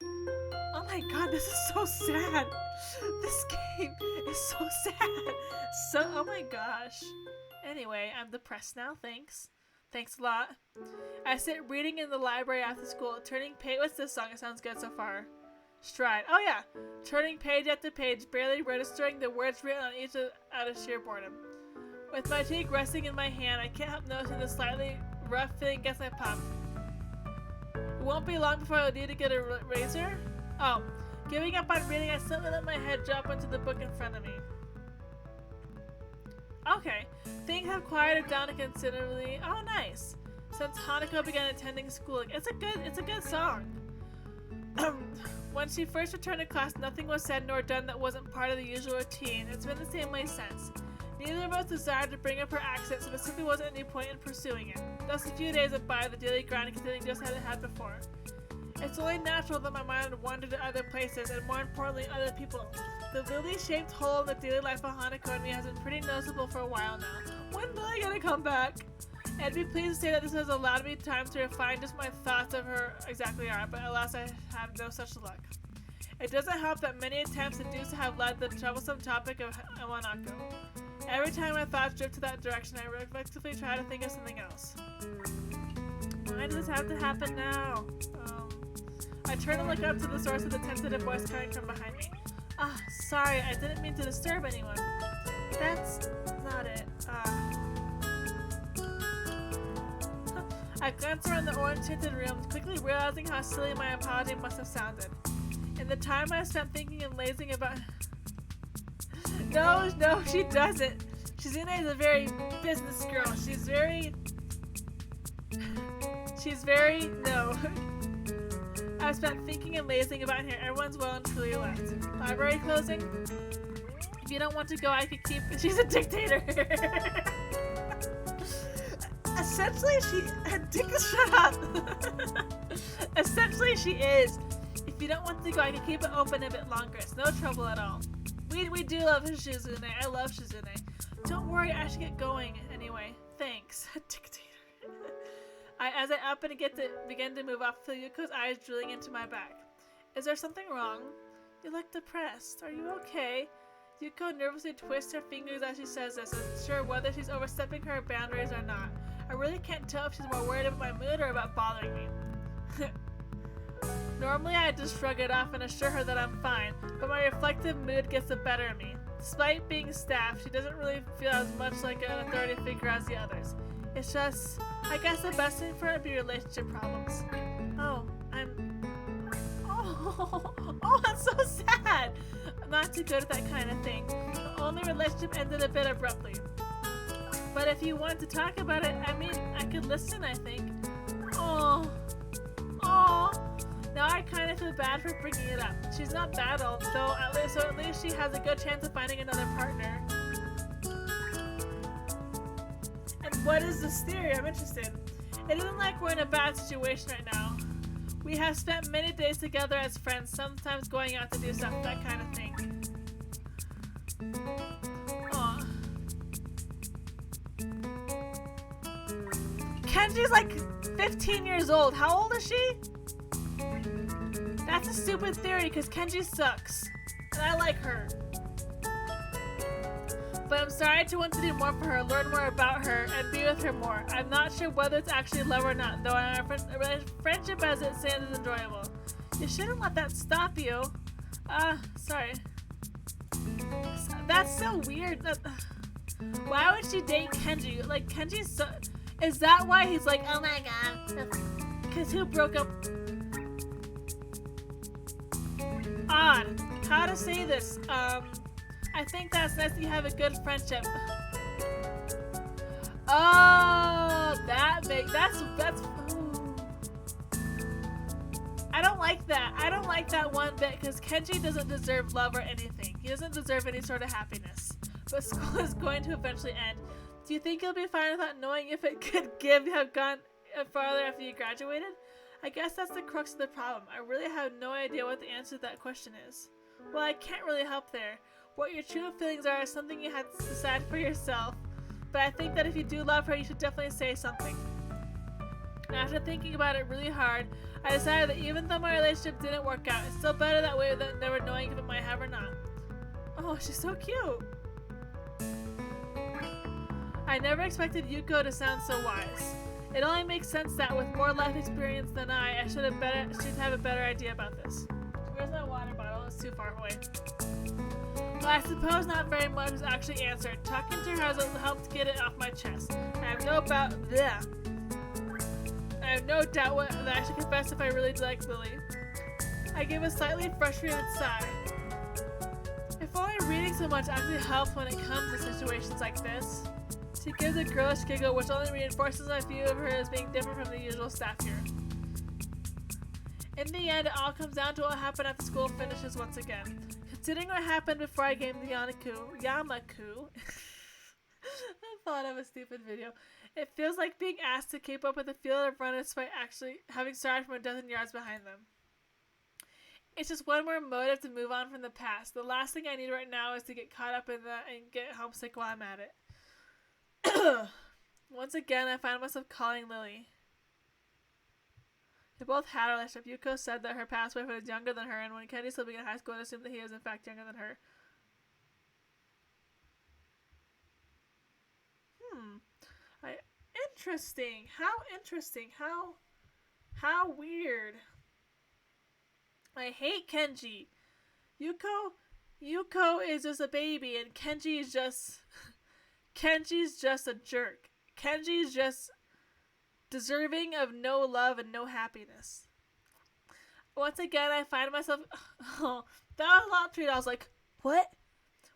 Oh my god, this is so sad. This game is so sad. Oh my gosh. Anyway, I'm depressed now, thanks. Thanks a lot. I sit reading in the library after school, turning page. What's this song? It sounds good so far. Stride. Oh yeah. Turning page after page, barely registering the words written on each out of sheer boredom. With my cheek resting in my hand, I can't help noticing the slightly rough feeling against my palm. It won't be long before I'll need to get a razor. Oh. Giving up on reading, I suddenly let my head drop into the book in front of me. Okay, things have quieted down considerably. Oh, nice. Since Hanako began attending school, it's a good song. When she first returned to class, nothing was said nor done that wasn't part of the usual routine. It's been the same way since. Neither of us desired to bring up her accent, so there simply wasn't any point in pursuing it. Thus, a few days went by, the daily grind continuing just as it had before. It's only natural that my mind would wander to other places, and more importantly, other people. The lily-shaped hole in the daily life of Hanako and me has been pretty noticeable for a while now. When are they gonna come back? I'd be pleased to say that this has allowed me time to refine just my thoughts of her exactly are, but alas, I have no such luck. It doesn't help that many attempts to do so have led to the troublesome topic of Hanako. Every time my thoughts drift to that direction, I reflexively try to think of something else. Why does this have to happen now? I turn and look up to the source of the tentative voice coming from behind me. Ah, sorry, I didn't mean to disturb anyone. That's not it. I glanced around the orange-tinted room, quickly realizing how silly my apology must have sounded. In the time I spent thinking and lazing about... No, she doesn't. Shizune is a very business girl. She's very... No. I spent thinking and lazing about here. Everyone's well and truly left. Library closing? If you don't want to go, I could keep... She's a dictator. Essentially, shut up. Essentially, she is. If you don't want to go, I can keep it open a bit longer. It's no trouble at all. We do love Shizune. I love Shizune. Don't worry, I should get going anyway. Thanks. Dictator. As I up and begin to move up, feel Yuko's eyes drilling into my back. Is there something wrong? You look depressed. Are you okay? Yuko nervously twists her fingers as she says this, unsure whether she's overstepping her boundaries or not. I really can't tell if she's more worried about my mood or about bothering me. Normally I'd just shrug it off and assure her that I'm fine, but my reflective mood gets the better of me. Despite being staff, she doesn't really feel as much like an authority figure as the others. It's just, I guess the best thing for her would be relationship problems. Oh, that's so sad! I'm not too good at that kind of thing. The only relationship ended a bit abruptly. But if you want to talk about it, I mean, I could listen, I think. Oh. Now I kind of feel bad for bringing it up. She's not bad, though, at least she has a good chance of finding another partner. And what is this theory? I'm interested. It isn't like we're in a bad situation right now. We have spent many days together as friends, sometimes going out to do stuff, that kind of thing. Aw. Kenji's like 15 years old. How old is she? That's a stupid theory because Kenji sucks. And I like her. But I'm sorry to want to do more for her, learn more about her, and be with her more. I'm not sure whether it's actually love or not, though our friendship as it stands is enjoyable. You shouldn't let that stop you. Sorry. That's so weird. Why would she date Kenji? Like, Kenji's so... Is that why he's like, oh my god? Because who broke up... Odd. How to say this? I think that's nice that you have a good friendship. Oh, that's ooh. I don't like that. I don't like that one bit because Kenji doesn't deserve love or anything. He doesn't deserve any sort of happiness. But school is going to eventually end. Do you think you'll be fine without knowing if it could have gone farther after you graduated? I guess that's the crux of the problem. I really have no idea what the answer to that question is. Well, I can't really help there. What your true feelings are is something you had to decide for yourself. But I think that if you do love her, you should definitely say something. After thinking about it really hard, I decided that even though my relationship didn't work out, it's still better that way than never knowing if it might have or not. Oh, she's so cute. I never expected Yuko to sound so wise. It only makes sense that with more life experience than I should have a better idea about this. Where's my water bottle? It's too far away. Well, I suppose not very much was actually answered. Talking to her has helped get it off my chest. I have no doubt that I should confess if I really liked Lily. I gave a slightly frustrated sigh. If only reading so much actually helps when it comes to situations like this. She gives a girlish giggle, which only reinforces my view of her as being different from the usual staff here. In the end, it all comes down to what happened after school finishes once again. Considering what happened before I gave the Yamaku, I thought of a stupid video. It feels like being asked to keep up with the field of runners despite actually having started from a dozen yards behind them. It's just one more motive to move on from the past. The last thing I need right now is to get caught up in that and get homesick while I'm at it. Once again, I find myself calling Lily. They both had a relationship. Yuko said that her past boyfriend was younger than her, and when Kenji still being in high school, I assumed that he was in fact younger than her. Interesting. How interesting. How weird. I hate Kenji. Yuko is just a baby, and Kenji's just a jerk. Kenji's just deserving of no love and no happiness. Once again, I find myself... Oh, that was a lot of tweet. I was like, what?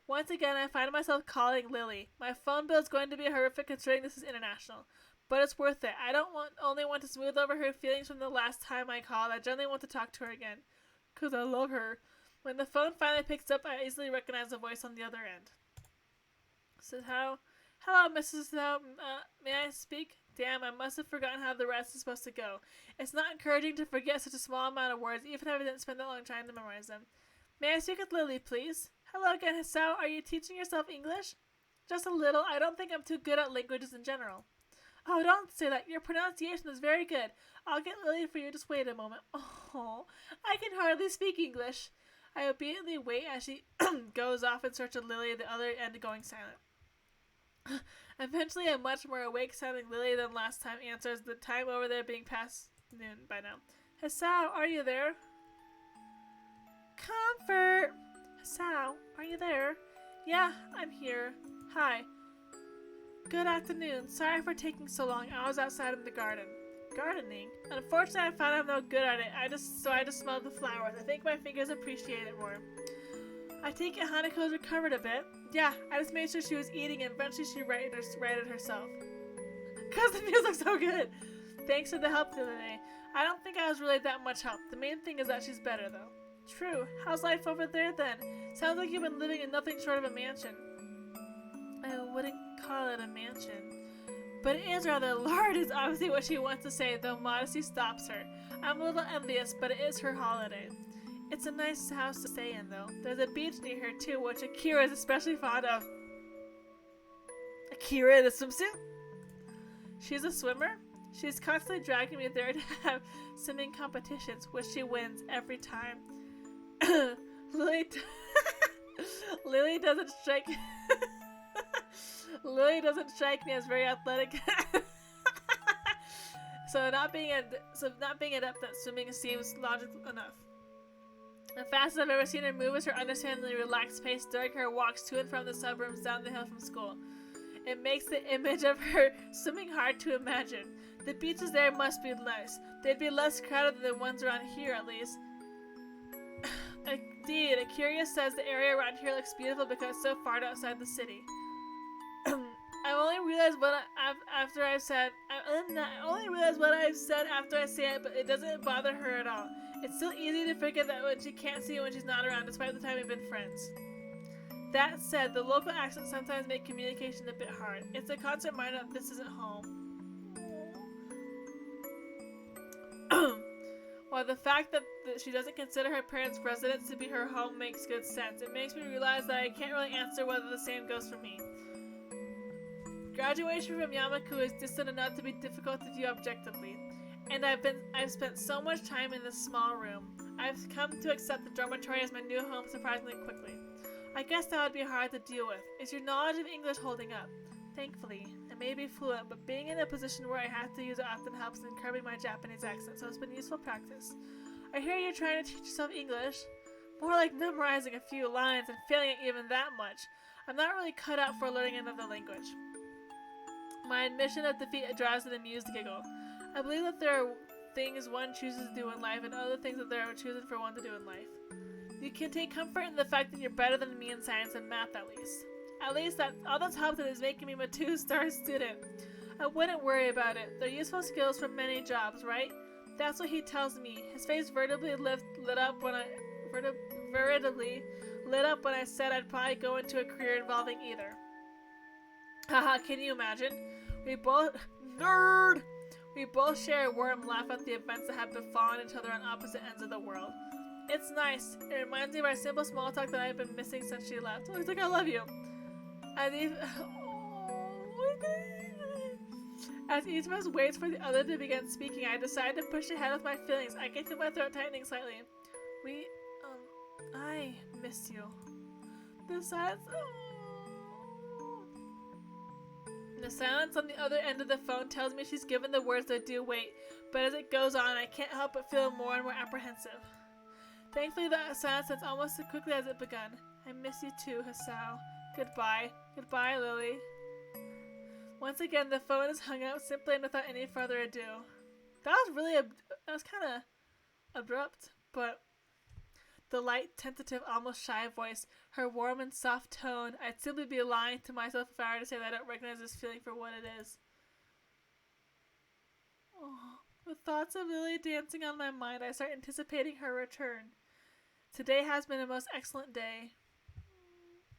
Once again, I find myself calling Lily. My phone bill is going to be horrific considering this is international. But it's worth it. I don't only want to smooth over her feelings from the last time I called. I generally want to talk to her again. Because I love her. When the phone finally picks up, I easily recognize the voice on the other end. Says how... Hello, Mrs. May I speak? Damn, I must have forgotten how the rest is supposed to go. It's not encouraging to forget such a small amount of words, even if I didn't spend that long trying to memorize them. May I speak with Lily, please? Hello again, Hisao. Are you teaching yourself English? Just a little. I don't think I'm too good at languages in general. Oh, don't say that. Your pronunciation is very good. I'll get Lily for you. Just wait a moment. Oh, I can hardly speak English. I obediently wait as she goes off in search of Lily at the other end going silent. Eventually, a much more awake-sounding Lily than last time answers, the time over there being past noon by now. Hisao, are you there? Comfort! Hisao, are you there? Yeah, I'm here. Hi. Good afternoon. Sorry for taking so long. I was outside in the garden. Gardening? Unfortunately, I found I'm no good at it. I just smelled the flowers. I think my fingers appreciate it more. I take it Hanako's recovered a bit. Yeah, I just made sure she was eating and eventually she righted herself. Cause the music's so good! Thanks for the help the other day. I don't think I was really that much help. The main thing is that she's better though. True. How's life over there then? Sounds like you've been living in nothing short of a mansion. I wouldn't call it a mansion. But it is rather large is obviously what she wants to say, though modesty stops her. I'm a little envious, but it is her holiday. It's a nice house to stay in, though. There's a beach near here, too, which Akira is especially fond of. Akira in a swimsuit? She's a swimmer? She's constantly dragging me there to have swimming competitions, which she wins every time. Lily doesn't strike... Lily doesn't strike me as very athletic. So not being adept at swimming seems logical enough. The fastest I've ever seen her move is her understandably relaxed pace during her walks to and from the suburbs down the hill from school. It makes the image of her swimming hard to imagine. The beaches there must be nice. They'd be less crowded than the ones around here, at least. Indeed, Akira says the area around here looks beautiful because it's so far outside the city. I only realized what I've said after I say it, but it doesn't bother her at all. It's still easy to forget that when she can't see when she's not around, despite the time we've been friends. That said, the local accents sometimes make communication a bit hard. It's a constant reminder that this isn't home. While the fact that she doesn't consider her parents' residence to be her home makes good sense, it makes me realize that I can't really answer whether the same goes for me. Graduation from Yamaku is distant enough to be difficult to view objectively, and I've spent so much time in this small room. I've come to accept the dormitory as my new home surprisingly quickly. I guess that would be hard to deal with. Is your knowledge of English holding up? Thankfully, I may be fluent, but being in a position where I have to use it often helps in curbing my Japanese accent, so it's been useful practice. I hear you're trying to teach yourself English. More like memorizing a few lines and failing at even that much. I'm not really cut out for learning another language. My admission of defeat drives an amused giggle. I believe that there are things one chooses to do in life and other things that there are chosen for one to do in life. You can take comfort in the fact that you're better than me in science and math, at least. At least that all that's helped is making me a 2-star student. I wouldn't worry about it. They're useful skills for many jobs, right? That's what he tells me. His face veritably lit up when I said I'd probably go into a career involving either. Haha, can you imagine? We both share a warm laugh at the events that have befallen each other on opposite ends of the world. It's nice. It reminds me of our simple small talk that I've been missing since she left. Oh, he's like, I love you. As each of us waits for the other to begin speaking, I decide to push ahead with my feelings. I can feel my throat tightening slightly. I miss you. The silence on the other end of the phone tells me she's given the words their due weight, but as it goes on, I can't help but feel more and more apprehensive. Thankfully, the silence ends almost as quickly as it begun. I miss you too, Hasao. Goodbye. Goodbye, Lily. Once again, the phone is hung up simply and without any further ado. That was kind of abrupt, but the light, tentative, almost shy voice, her warm and soft tone, I'd simply be lying to myself if I were to say that I don't recognize this feeling for what it is. Oh, with thoughts of Lily dancing on my mind, I start anticipating her return. Today has been a most excellent day.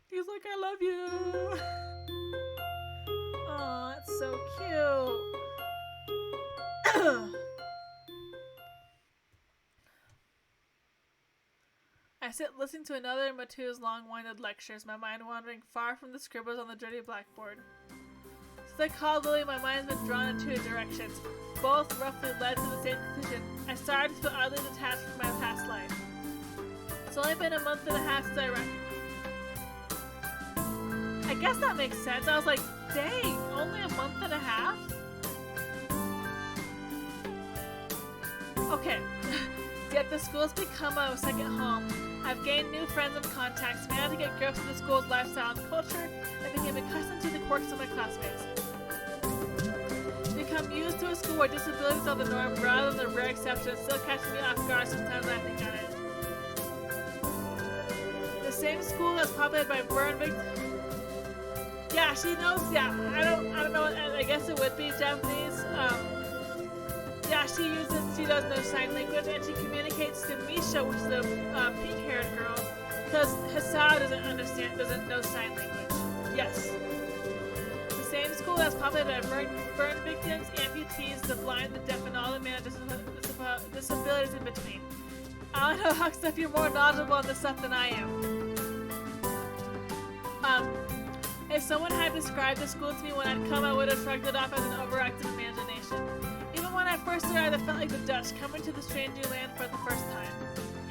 He's like, I love you. Oh, it's so cute. I sit listening to another of Matu's long-winded lectures, my mind wandering far from the scribbles on the dirty blackboard. Since I called Lily, my mind has been drawn in two directions. Both roughly led to the same conclusion. I started to feel oddly detached from my past life. It's only been a month and a half since I guess that makes sense. I was like, dang, only a month and a half? Okay. Yet the school's become a second home. I've gained new friends and contacts, managed to get grips to the school's lifestyle and culture, and became accustomed to the quirks of my classmates. Become used to a school where disabilities are the norm rather than the rare exception, still catching me off guard sometimes I think on it. The same school that's populated by burn victims. Yeah, she knows. Yeah, I don't know. I guess it would be Japanese. Yeah, she does know sign language, and she communicates to Misha, which is the pink-haired girl, because Hasao doesn't know sign language. Yes. The same school that's populated by burn victims, amputees, the blind, the deaf, and all the many disabilities in between. I don't know how stuff you're more knowledgeable on this stuff than I am. If someone had described the school to me when I'd come, I would have shrugged it off as an overactive imagination. Even when I first arrived, I felt like the Dutch coming to the strange new land for the first time.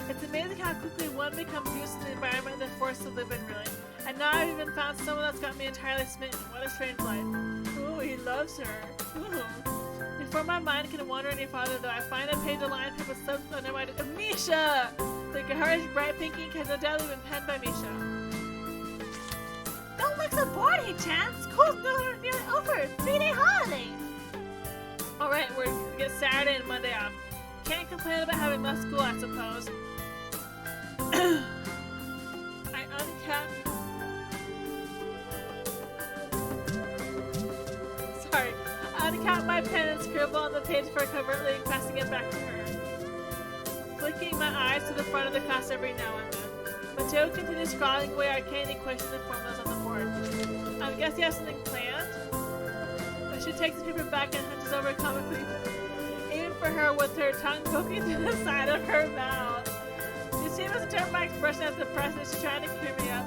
It's amazing how quickly one becomes used to the environment they're forced to live in, really. And now I've even found someone that's got me entirely smitten. What a strange life. Ooh, he loves her. Ooh. Before my mind can wander any farther, though, I find a page of line paper with subs under my Misha! The Gahari's bright pink ink has no doubt been penned by Misha. Don't look so bored, Hee-chan. School's nearly over. 3-day holiday. Alright, we get Saturday and Monday off. Can't complain about having less school, I suppose. I uncap my pen and scribble on the page for covertly and passing it back to her. Flicking my eyes to the front of the class every now and then. Mateo continues scrawling away arcane equations and formulas on the board. I guess he has something planned? But she takes the paper back and hunches over comically, even for her, with her tongue poking through the side of her mouth. She seems to turn my expression as depressed as she's trying to cheer me up.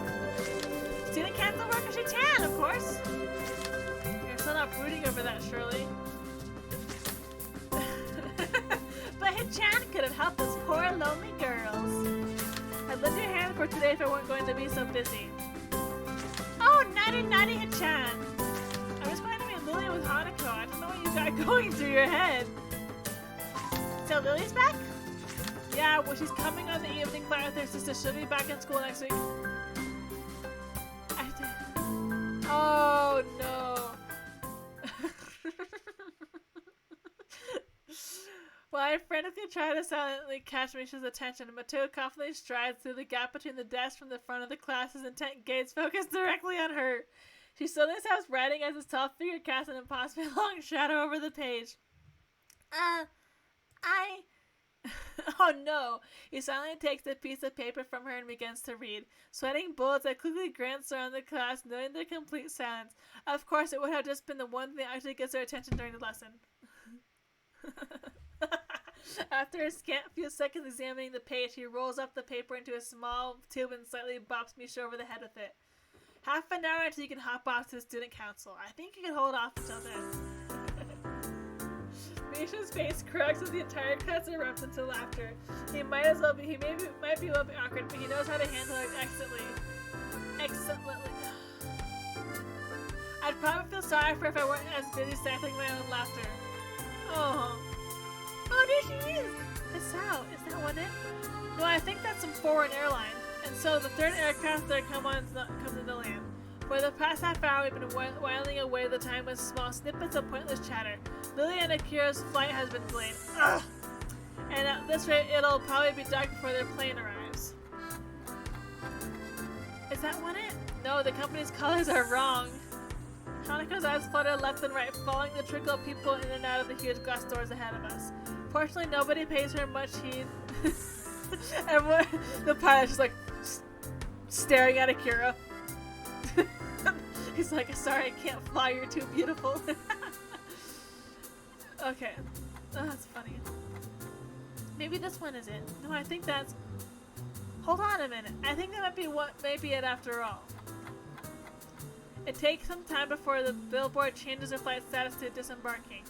Student council worker Hee-chan, of course. You're still not brooding over that, surely. But Hee-chan could have helped us poor lonely girls. I'd lend your hand for today if I weren't going to be so busy. Oh, naughty Hee-chan. I was going to be Lily with Hanako. I don't know what you got going through your head. So Lily's back? Yeah, well, she's coming on the evening flight with her sister. She'll be back in school next week. Oh, no. While I frantically try to silently catch Misha's attention, Mato confidently strides through the gap between the desk from the front of the class, his intent gaze focused directly on her. She suddenly stops writing as his tall figure casts an impossibly long shadow over the page. I... Oh no! He silently takes a piece of paper from her and begins to read. Sweating bullets, I quickly glance around the class, noting the complete silence. Of course, it would have just been the one thing that actually gets her attention during the lesson. After a scant few seconds examining the page, he rolls up the paper into a small tube and slightly bops Misha over the head with it. Half an hour until you can hop off to the student council. I think you can hold off until then. Misha's face cracks as the entire class erupts into laughter. He might be a little bit awkward, but he knows how to handle it excellently. I'd probably feel sorry for if I weren't as busy stifling my own laughter. Oh, there she is! Hisao, is that one it? No, I think that's some foreign airline. And so the third aircraft that comes into land. For the past half hour, we've been whiling away the time with small snippets of pointless chatter. Lily and Akira's flight has been delayed. Ugh! And at this rate, it'll probably be dark before their plane arrives. Is that one it? No, the company's colors are wrong. Hanako's eyes flutter left and right, following the trickle of people in and out of the huge glass doors ahead of us. Fortunately, nobody pays her much heed. Everyone, the pilot's just like staring at Akira. He's like, sorry, I can't fly, you're too beautiful. Okay. Oh, that's funny. Maybe this one is it. No, I think that's... Hold on a minute. I think that might be what may be it after all. It takes some time before the billboard changes their flight status to disembarking.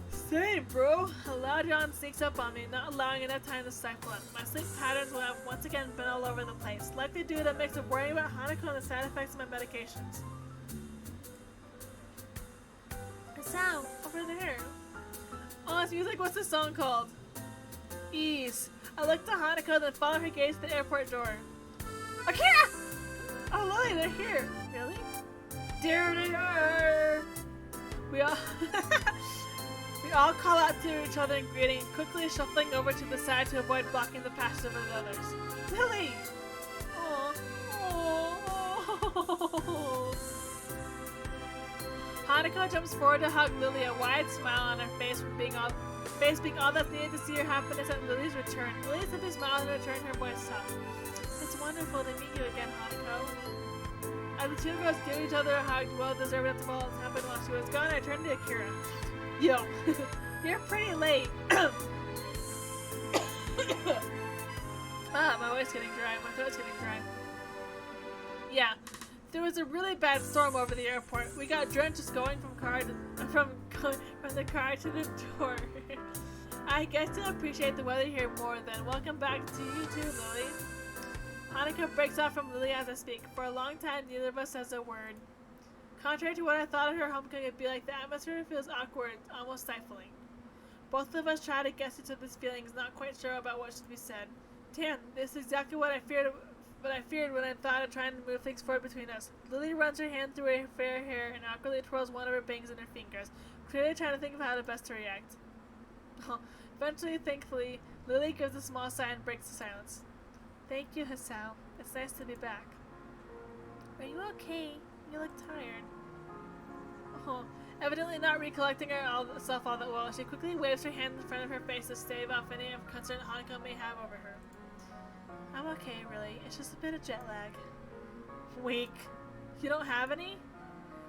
Same, bro. A loud yawn sneaks up on me, not allowing enough time to stifle it. My sleep patterns will have once again been all over the place, likely due to a mix of worrying about Hanako and the side effects of my medications. Sound over there. Oh, it's music. What's the song called? Ease. I look to Hanako, then follow her gaze to the airport door. Akira! Oh, Lily, they're here. Really? There they are. We all call out to each other in greeting, quickly shuffling over to the side to avoid blocking the passage of the others. Lily! Oh. Hanako jumps forward to hug Lily, a wide smile on her face being all that's needed to see her happiness at Lily's return. Lily simply smiles in return, her voice soft. It's wonderful to meet you again, Hanako. As the two girls give each other a hug, well deserved after all that's happened while she was gone, I turned to Akira. Yo, you're pretty late. My voice getting dry. My throat's getting dry. Yeah, there was a really bad storm over the airport. We got drenched just going from the car to the door. I guess to appreciate the weather here more than welcome back to you too, Lily. Hanako breaks off from Lily as I speak. For a long time, neither of us says a word. Contrary to what I thought her homecoming would be like, the atmosphere feels awkward, almost stifling. Both of us try to guess each other's feelings, not quite sure about what should be said. Damn, this is exactly what I feared when I thought of trying to move things forward between us. Lily runs her hand through her fair hair and awkwardly twirls one of her bangs in her fingers, clearly trying to think of how to best to react. Eventually, thankfully, Lily gives a small sigh and breaks the silence. Thank you, Hisao. It's nice to be back. Are you okay? You look tired. Evidently not recollecting herself all that well, she quickly waves her hand in front of her face to stave off any concern Hanako may have over her. I'm okay, really. It's just a bit of jet lag. Weak. You don't have any?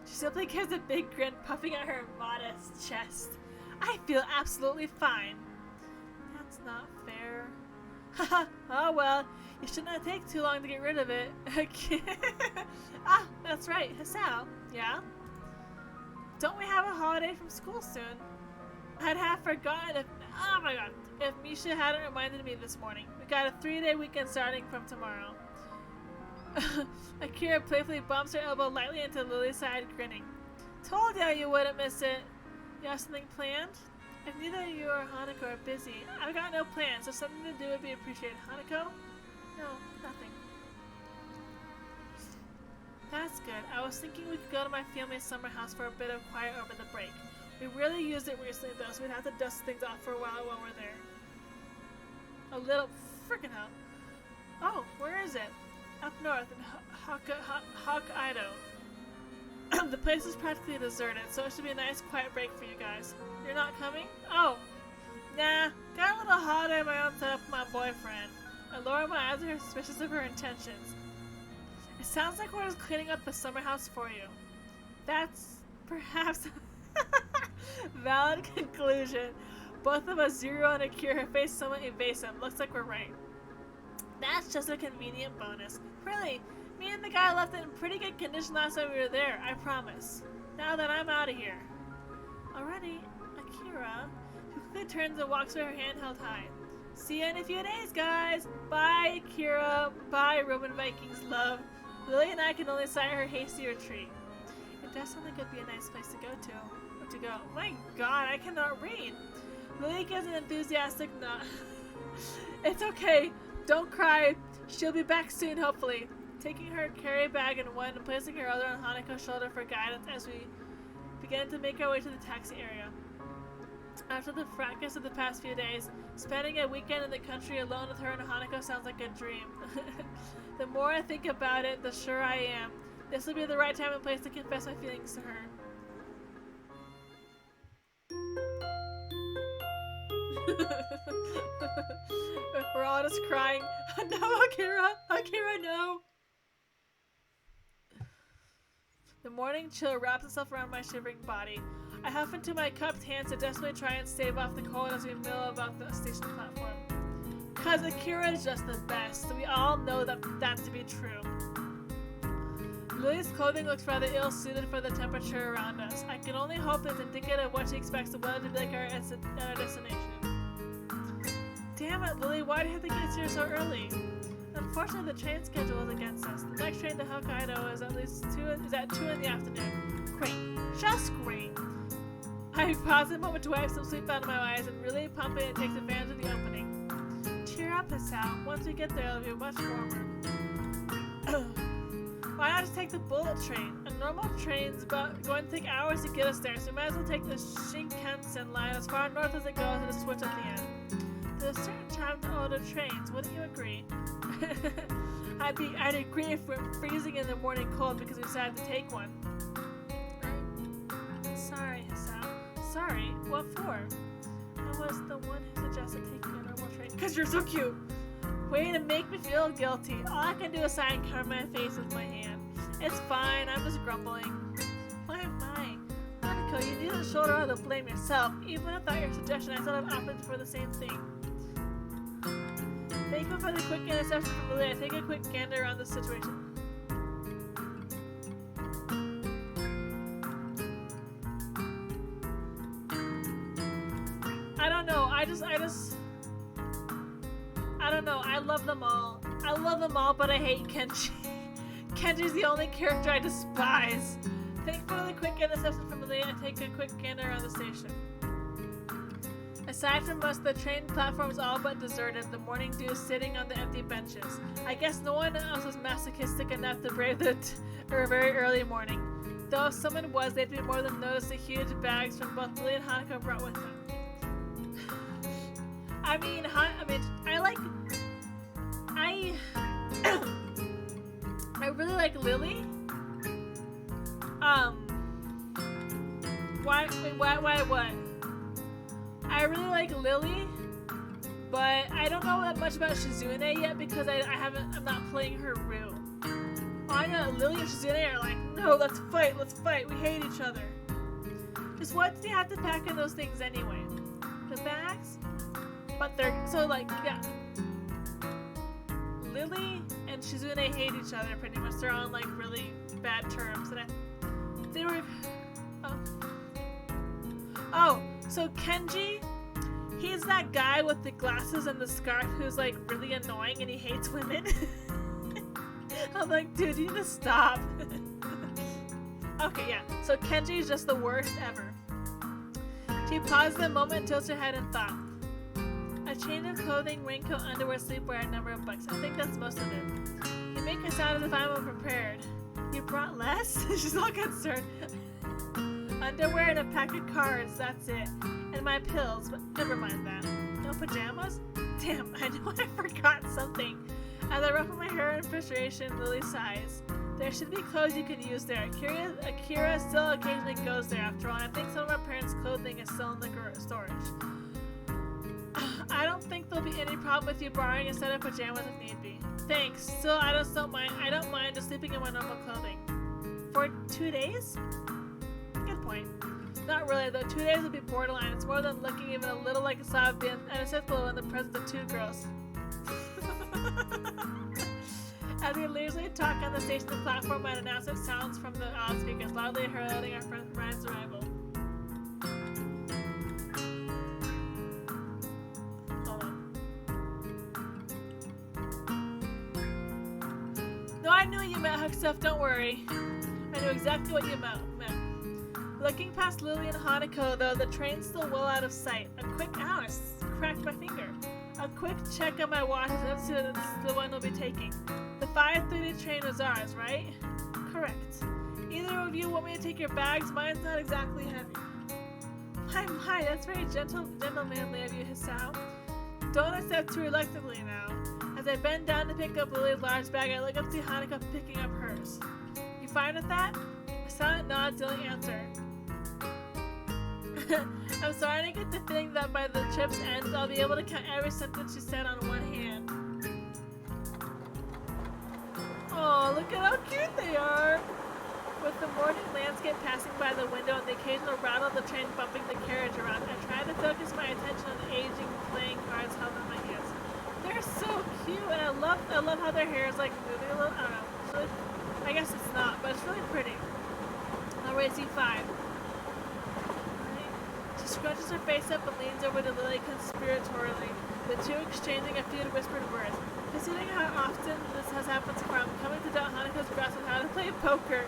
She simply gives a big grin, puffing at her modest chest. I feel absolutely fine. That's not fair. Haha, oh well, you should not take too long to get rid of it. Ah, that's right, Hisao. Yeah? Don't we have a holiday from school soon? I'd have forgotten oh my god, if Misha hadn't reminded me this morning. We got a 3-day weekend starting from tomorrow. Akira playfully bumps her elbow lightly into Lily's side, grinning. Told ya you wouldn't miss it. You have something planned? If neither you or Hanako are busy, I've got no plans, so something to do would be appreciated. Hanako? No, nothing. That's good. I was thinking we could go to my family's summer house for a bit of quiet over the break. We really used it recently though, so we'd have to dust things off for a while we're there. A little freaking hell. Oh, where is it? Up north in Hokkaido. The place is practically deserted, so it should be a nice quiet break for you guys. You're not coming? Oh, nah. Got a little holiday of my own set up with my boyfriend. I lower my eyes at her, suspicious of her intentions. It sounds like we're just cleaning up the summer house for you. That's perhaps a valid conclusion. Both of us, Zero and Akira, face somewhat evasive. Looks like we're right. That's just a convenient bonus. Really, me and the guy left it in pretty good condition last time we were there, I promise. Now that I'm out of here. Alrighty, Akira, who quickly turns and walks with her hand held high. See you in a few days, guys! Bye, Akira. Bye, Roman Vikings love. Lily and I can only sigh her hasty retreat. It does sound like it'd be a nice place to go to. Or to go. My god, I cannot read. Lily gives an enthusiastic nod. It's okay. Don't cry. She'll be back soon, hopefully. Taking her carry bag in one and placing her other on Hanako's shoulder for guidance as we begin to make our way to the taxi area. After the fracas of the past few days, spending a weekend in the country alone with her and Hanako sounds like a dream. The more I think about it, the surer I am. This will be the right time and place to confess my feelings to her. We're all just crying. No, Akira! Akira, no! The morning chill wraps itself around my shivering body. I huff into my cupped hands to desperately try and stave off the cold as we mill about the station platform. Cause Akira is just the best. We all know that to be true. Lily's clothing looks rather ill-suited for the temperature around us. I can only hope it's indicative of what she expects the weather to be like at our destination. Damn it, Lily, why do you have to get here so early? Unfortunately, the train schedule is against us. The next train to Hokkaido is at 2 in the afternoon. Great. Just great. I pause a moment to wipe some sleep out of my eyes and really pump it and takes advantage of the opening. Cheer up, Hisao. Once we get there, it'll be much warmer. Why not just take the bullet train? A normal train's going to take hours to get us there, so we might as well take the Shinkansen line as far north as it goes and just switch at the end. There's a certain charm to older trains, wouldn't you agree? I'd agree if we're freezing in the morning cold because we decided to take one. Sorry, Hisao. Sorry? What for? I was the one who suggested taking a normal train. Because you're so cute! Way to make me feel guilty. All I can do is sigh and cover my face with my hand. It's fine, I'm just grumbling. My. Hanako, you needn't shoulder all the blame yourself. Even without your suggestion, I still have opted for the same thing. Thank you for the quick interception from Lily. I take a quick gander around the situation. I don't know. I don't know. I love them all. But I hate Kenji. Kenji's the only character I despise. Thank you for the quick interception from Lily. I take a quick gander around the station. Aside from us, the train platform is all but deserted, the morning dew sitting on the empty benches. I guess no one else was masochistic enough to brave the very early morning. Though if someone was, they'd be more than noticed the huge bags from both Lily and Hanako brought with them. I really like Lily. Why what? I really like Lily, but I don't know that much about Shizune yet because I'm not playing her real. I know Lily and Shizune are like, no, let's fight, we hate each other. Just what do you have to pack in those things anyway? The bags? But they're, so like, yeah. Lily and Shizune hate each other pretty much. They're on like really bad terms. And they were, so Kenji, he's that guy with the glasses and the scarf who's like really annoying and he hates women. I'm like, dude, you need to stop. Okay, yeah. So Kenji's just the worst ever. She paused a moment and tilted her head in thought. A change of clothing, raincoat, underwear, sleepwear, and a number of books. I think that's most of it. You make it sound as if I'm unprepared. You brought less? She's all concerned. Underwear and a pack of cards, that's it. And my pills, but never mind that. No pajamas? Damn, I know I forgot something. As I ruffle my hair in frustration, Lily sighs. There should be clothes you can use there. Akira still occasionally goes there after all, and I think some of our parents' clothing is still in the storage. I don't think there'll be any problem with you borrowing a set of pajamas if need be. Thanks. Still, I don't mind just sleeping in my normal clothing. For 2 days? Good point. Not really, though. 2 days would be borderline. It's more than looking even a little like a slab being unacceptable in the presence of 2 girls. As we leisurely talk on the station platform, an announcement sounds from the loudspeakers, loudly heralding our friend Ryan's arrival. Hold on. No, I knew you meant hook stuff, don't worry. I knew exactly what you meant. Looking past Lily and Hanako, though, the train's still well out of sight. Ow, I cracked my finger. A quick check on my watch is the one we'll be taking. The 5:30 train was ours, right? Correct. Either of you want me to take your bags? Mine's not exactly heavy. My, that's very gentlemanly of you, Hisao. Don't accept too reluctantly now. As I bend down to pick up Lily's large bag, I look up to Hanako picking up hers. You fine with that? A silent nod, Dilly answer. I'm starting to get the feeling that by the trip's end, I'll be able to count every sentence she said on one hand. Oh, look at how cute they are! With the morning landscape passing by the window and the occasional rattle of the train bumping the carriage around, I try to focus my attention on the aging playing cards held in my hands. They're so cute, and I love how their hair is like moving a little. I don't know. It's really, I guess it's not, but it's really pretty. I'll raise you 5. She scrunches her face up and leans over to Lily conspiratorially, the two exchanging a few whispered words. Considering how often this has happened so far, I'm coming to doubt Hanako's grasp on how to play poker.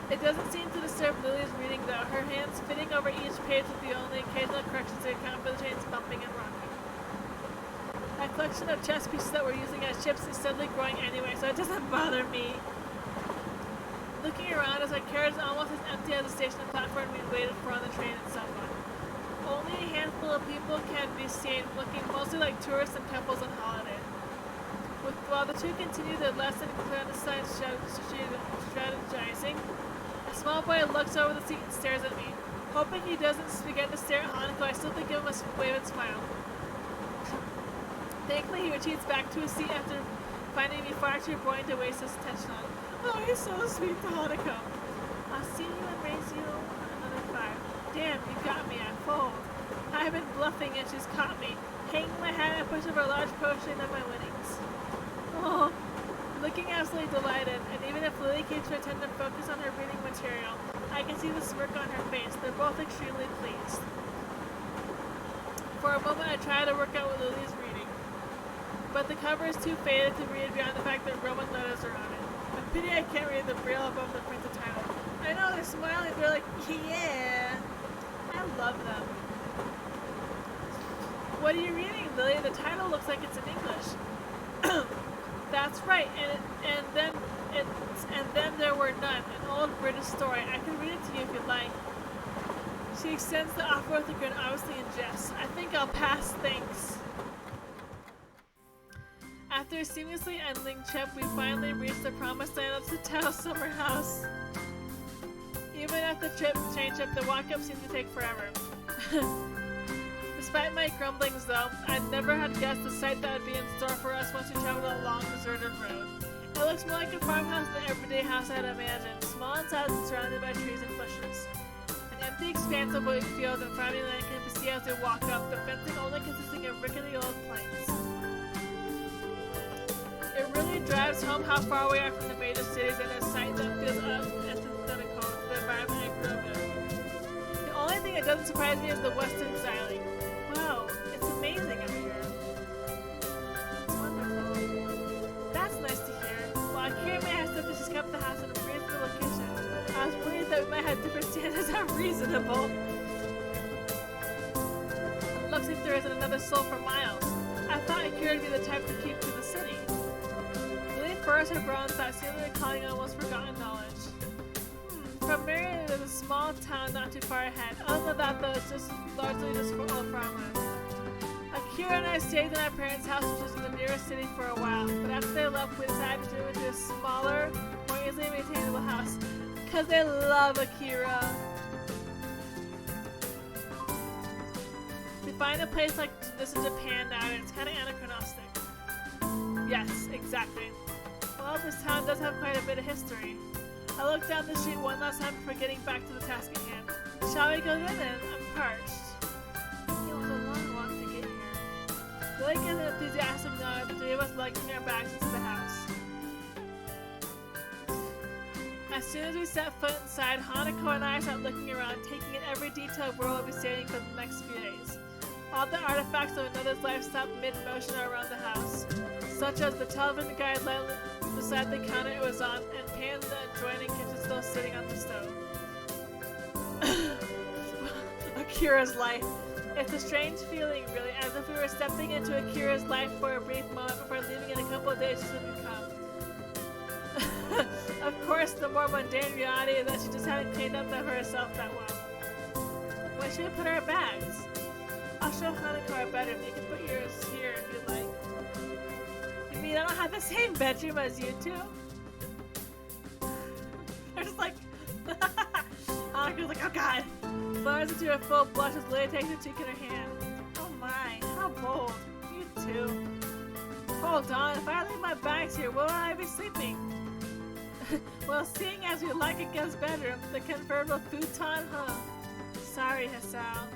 It doesn't seem to disturb Lily's reading, though, her hands fitting over each page with the only occasional corrections to account for the trains bumping and rocking. My collection of chess pieces that we're using as chips is steadily growing anyway, so it doesn't bother me. Looking around as our carriage is almost as empty as the station platform we waited for on the train and so on. Only a handful of people can be seen, looking mostly like tourists and couples on holiday. While the two continue their less than clandestine strategizing, a small boy looks over the seat and stares at me. Hoping he doesn't begin to stare at Hanako, I simply give him a wave and smile. Thankfully, he retreats back to his seat after finding me far too buoyant to waste his attention on. Oh, he's so sweet to Hanako. I'll see you and raise you another 5. Damn, you got me, I fold. I've been bluffing and she's caught me. Hanging my hat, I push over a large portion of my winnings. Oh, looking absolutely delighted, and even if Lily keeps her tender focus on her reading material, I can see the smirk on her face. They're both extremely pleased. For a moment, I try to work out what Lily's reading, but the cover is too faded to read beyond the fact that Roman letters are on it. A pity I can't read the braille above the printed title. I know, they're smiling, they're like, yeah. I love them. What are you reading, Lily? The title looks like it's in English. That's right, and then there were none. An old British story. I can read it to you if you'd like. She extends the offer with a grin, obviously in jest. I think I'll pass, thanks. After a seamlessly ending trip, we finally reached the promised land of Katawa Summer House. Even at the train trip, the walk-up seemed to take forever. Despite my grumblings, though, I'd never had guessed the sight that would be in store for us once we traveled a long, deserted road. It looks more like a farmhouse than an everyday house I'd imagined, small and sad and surrounded by trees and bushes. An empty expanse of wheat fields and frowning land can be seen as we walk up, the fencing only consisting of rickety old planks. It really drives home how far we are from the major cities and a sight that feels antithetical to the environment I grew up in. The only thing that doesn't surprise me is the western styling. Wow, it's amazing up here. It's wonderful. That's nice to hear. While Akira may have said that she's kept the house in a reasonable location, I was worried that we might have different standards of reasonable. It looks like there isn't another soul for miles. I thought Akira would be the type to keep to the city. Lily furrows her brow and thought, seemingly recalling almost forgotten knowledge. From Marion, there's a small town not too far ahead. Other than that, though, it's just largely just for old farmland. Akira and I stayed in our parents' house, which was in the nearest city, for a while. But after they left, we decided to move into a smaller, more easily maintainable house. Because they love Akira. We find a place like this in Japan now, and it's kind of anachronistic. Yes, exactly. Well, this town does have quite a bit of history. I looked down the street one last time before getting back to the task at hand. Shall we go then? I'm parched. It was a long walk to get here. Billy gives an enthusiastic nod, the three of us lugging our bags into the house. As soon as we set foot inside, Hanako and I start looking around, taking in every detail of where we'll be staying for the next few days. All the artifacts of another's life stop mid-motion around the house, such as the television guide lightly beside the counter it was on, and pans in the adjoining kitchen still sitting on the stove. Akira's life. It's a strange feeling, really, as if we were stepping into Akira's life for a brief moment before leaving in a couple of days to become. Of course, the more mundane reality is that she just hadn't cleaned up of herself that well. Where should we put our bags? I'll show Hanako our bedroom. You can put yours here if you'd like. You mean I don't have the same bedroom as you two? They're just like... Hanako's like, oh god! Flowers into a full blush as Lily takes her cheek in her hand. Oh my, how bold. You too. Hold on, if I leave my bags here, where will I be sleeping? Well, seeing as we like against bedroom, the convertible futon, huh? Sorry, Hasao.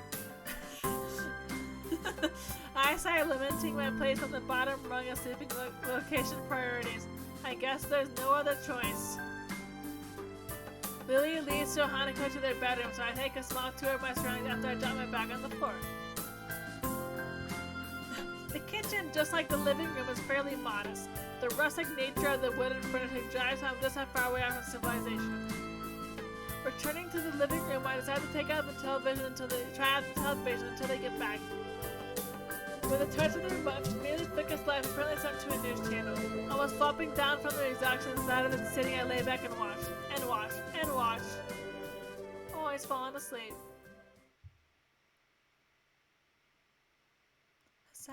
I sigh, lamenting my place on the bottom rung of sleeping location priorities. I guess there's no other choice. Lily leads Hanako to their bedroom, so I take a small tour of my surroundings after I drop my bag on the floor. The kitchen, just like the living room, is fairly modest. The rustic nature of the wooden furniture drives home just how far we are from civilization. Returning to the living room, I decide to take out the television until they get back. With a touch of the remote, merely focused light apparently sent to a news channel. Almost flopping down from the exhaustion inside of it sitting, I lay back and watch. And watch. And watch. Always falling asleep. So...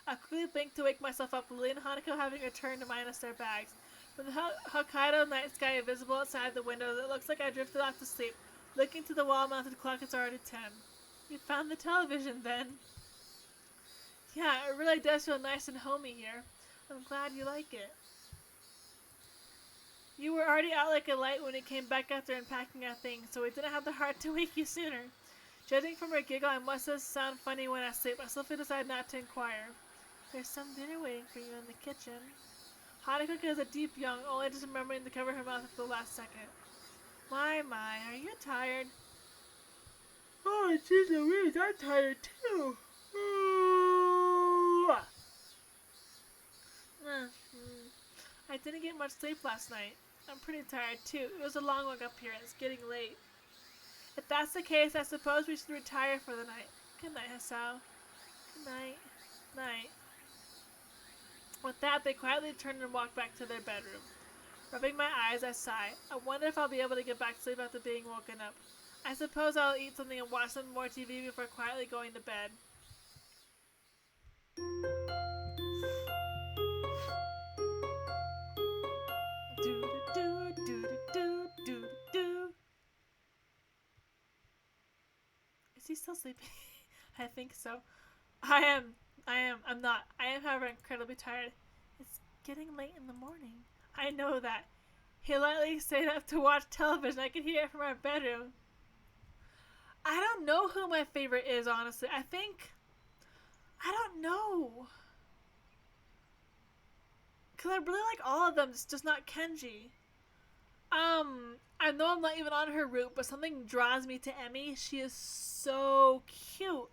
I quickly blink to wake myself up, Lily and Hanako having returned to minus their bags. With the Hokkaido night sky visible outside the windows, it looks like I drifted off to sleep. Looking to the wall-mounted clock, it's already 10. You found the television, then. Yeah, it really does feel nice and homey here. I'm glad you like it. You were already out like a light when we came back after unpacking our things, so we didn't have the heart to wake you sooner. Judging from her giggle, I must have sound funny when I sleep. I swiftly decide not to inquire. There's some dinner waiting for you in the kitchen. Hanako gives a deep yawn, only just remembering to cover her mouth at the last second. My, are you tired? Oh, jeez Louise, I'm tired too. I didn't get much sleep last night. I'm pretty tired too. It was a long walk up here and it's getting late. If that's the case, I suppose we should retire for the night. Good night, Hasao. Good night. Night. With that, they quietly turned and walked back to their bedroom. Rubbing my eyes, I sigh. I wonder if I'll be able to get back to sleep after being woken up. I suppose I'll eat something and watch some more TV before quietly going to bed. Is he still sleeping? I think so. I'm not. I am, however, incredibly tired. It's getting late in the morning. I know that. He lightly stayed up to watch television. I could hear it from our bedroom. I don't know who my favorite is, honestly. I don't know. Because I really like all of them, it's just not Kenji. I know I'm not even on her route, but something draws me to Emmy. She is so cute.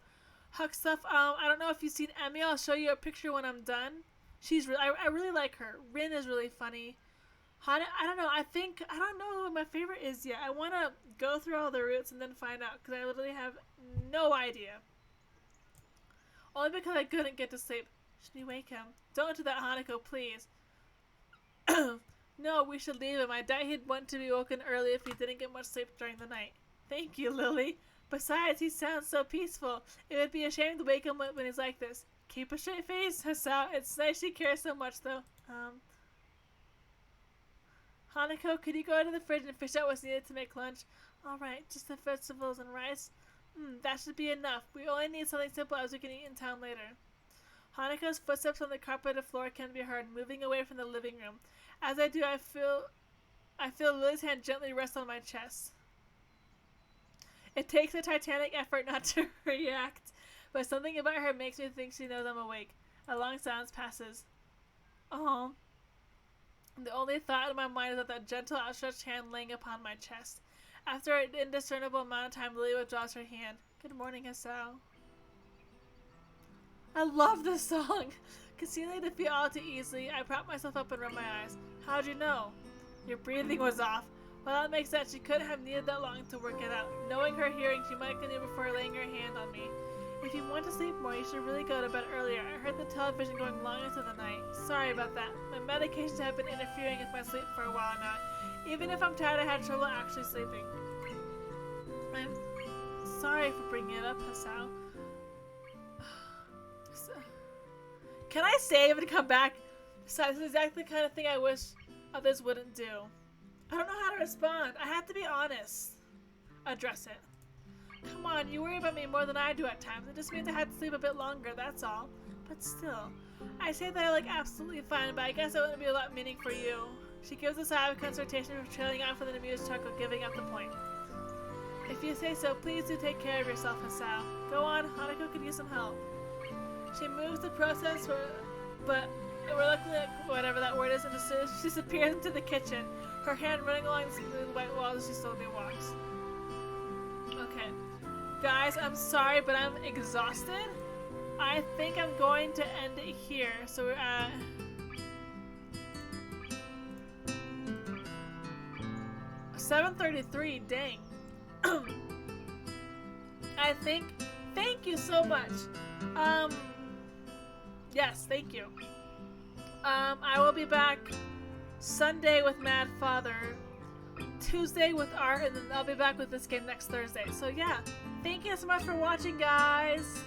Huck stuff. I don't know if you've seen Emmy. I'll show you a picture when I'm done. I really like her. Rin is really funny. I don't know. I don't know who my favorite is yet. I want to go through all the routes and then find out because I literally have no idea. Only because I couldn't get to sleep. Should we wake him? Don't do that, Hanako, please. No, we should leave him. I doubt he'd want to be woken early if he didn't get much sleep during the night. Thank you, Lily. Besides, he sounds so peaceful. It would be a shame to wake him up when he's like this. Keep a straight face, Hasao. It's nice she cares so much, though. Hanako, could you go to the fridge and fish out what's needed to make lunch? Alright, just the vegetables and rice. That should be enough. We only need something simple as we can eat in town later. Hanako's footsteps on the carpeted floor can be heard, moving away from the living room. As I do, I feel Lily's hand gently rest on my chest. It takes a titanic effort not to react, but something about her makes me think she knows I'm awake. A long silence passes. Oh. The only thought in my mind is that that gentle outstretched hand laying upon my chest. After an indiscernible amount of time, Lily withdraws her hand. Good morning, Hasao. I love this song. Concealing defeat all too easily, I propped myself up and rubbed my eyes. How'd you know? Your breathing was off. Well, that makes sense. She couldn't have needed that long to work it out. Knowing her hearing, she might continue before laying her hand on me. If you want to sleep more, you should really go to bed earlier. I heard the television going long into the night. Sorry about that. My medications have been interfering with my sleep for a while now. Even if I'm tired, I had trouble actually sleeping. I'm sorry for bringing it up, Hasao. Can I save and come back? This is exactly the kind of thing I wish others wouldn't do. I don't know how to respond. I have to be honest. Address it. Come on, you worry about me more than I do at times. It just means I had to sleep a bit longer, that's all. But still, I say that I look absolutely fine, but I guess it wouldn't be a lot meaning for you. She gives a sigh of consternation before trailing off with an amused chuckle, giving up the point. If you say so, please do take care of yourself, Hasao. Go on, Hanako could use some help. She moves the process, but reluctantly, whatever that word is, and she disappears into the kitchen, her hand running along the smooth white walls as she slowly walks. Okay. Guys, I'm sorry, but I'm exhausted. I think I'm going to end it here. So we're at 7:33. Dang. I think. Thank you so much. Yes, thank you. I will be back Sunday with Mad Father, Tuesday with Art, and then I'll be back with this game next Thursday. So yeah, thank you so much for watching, guys.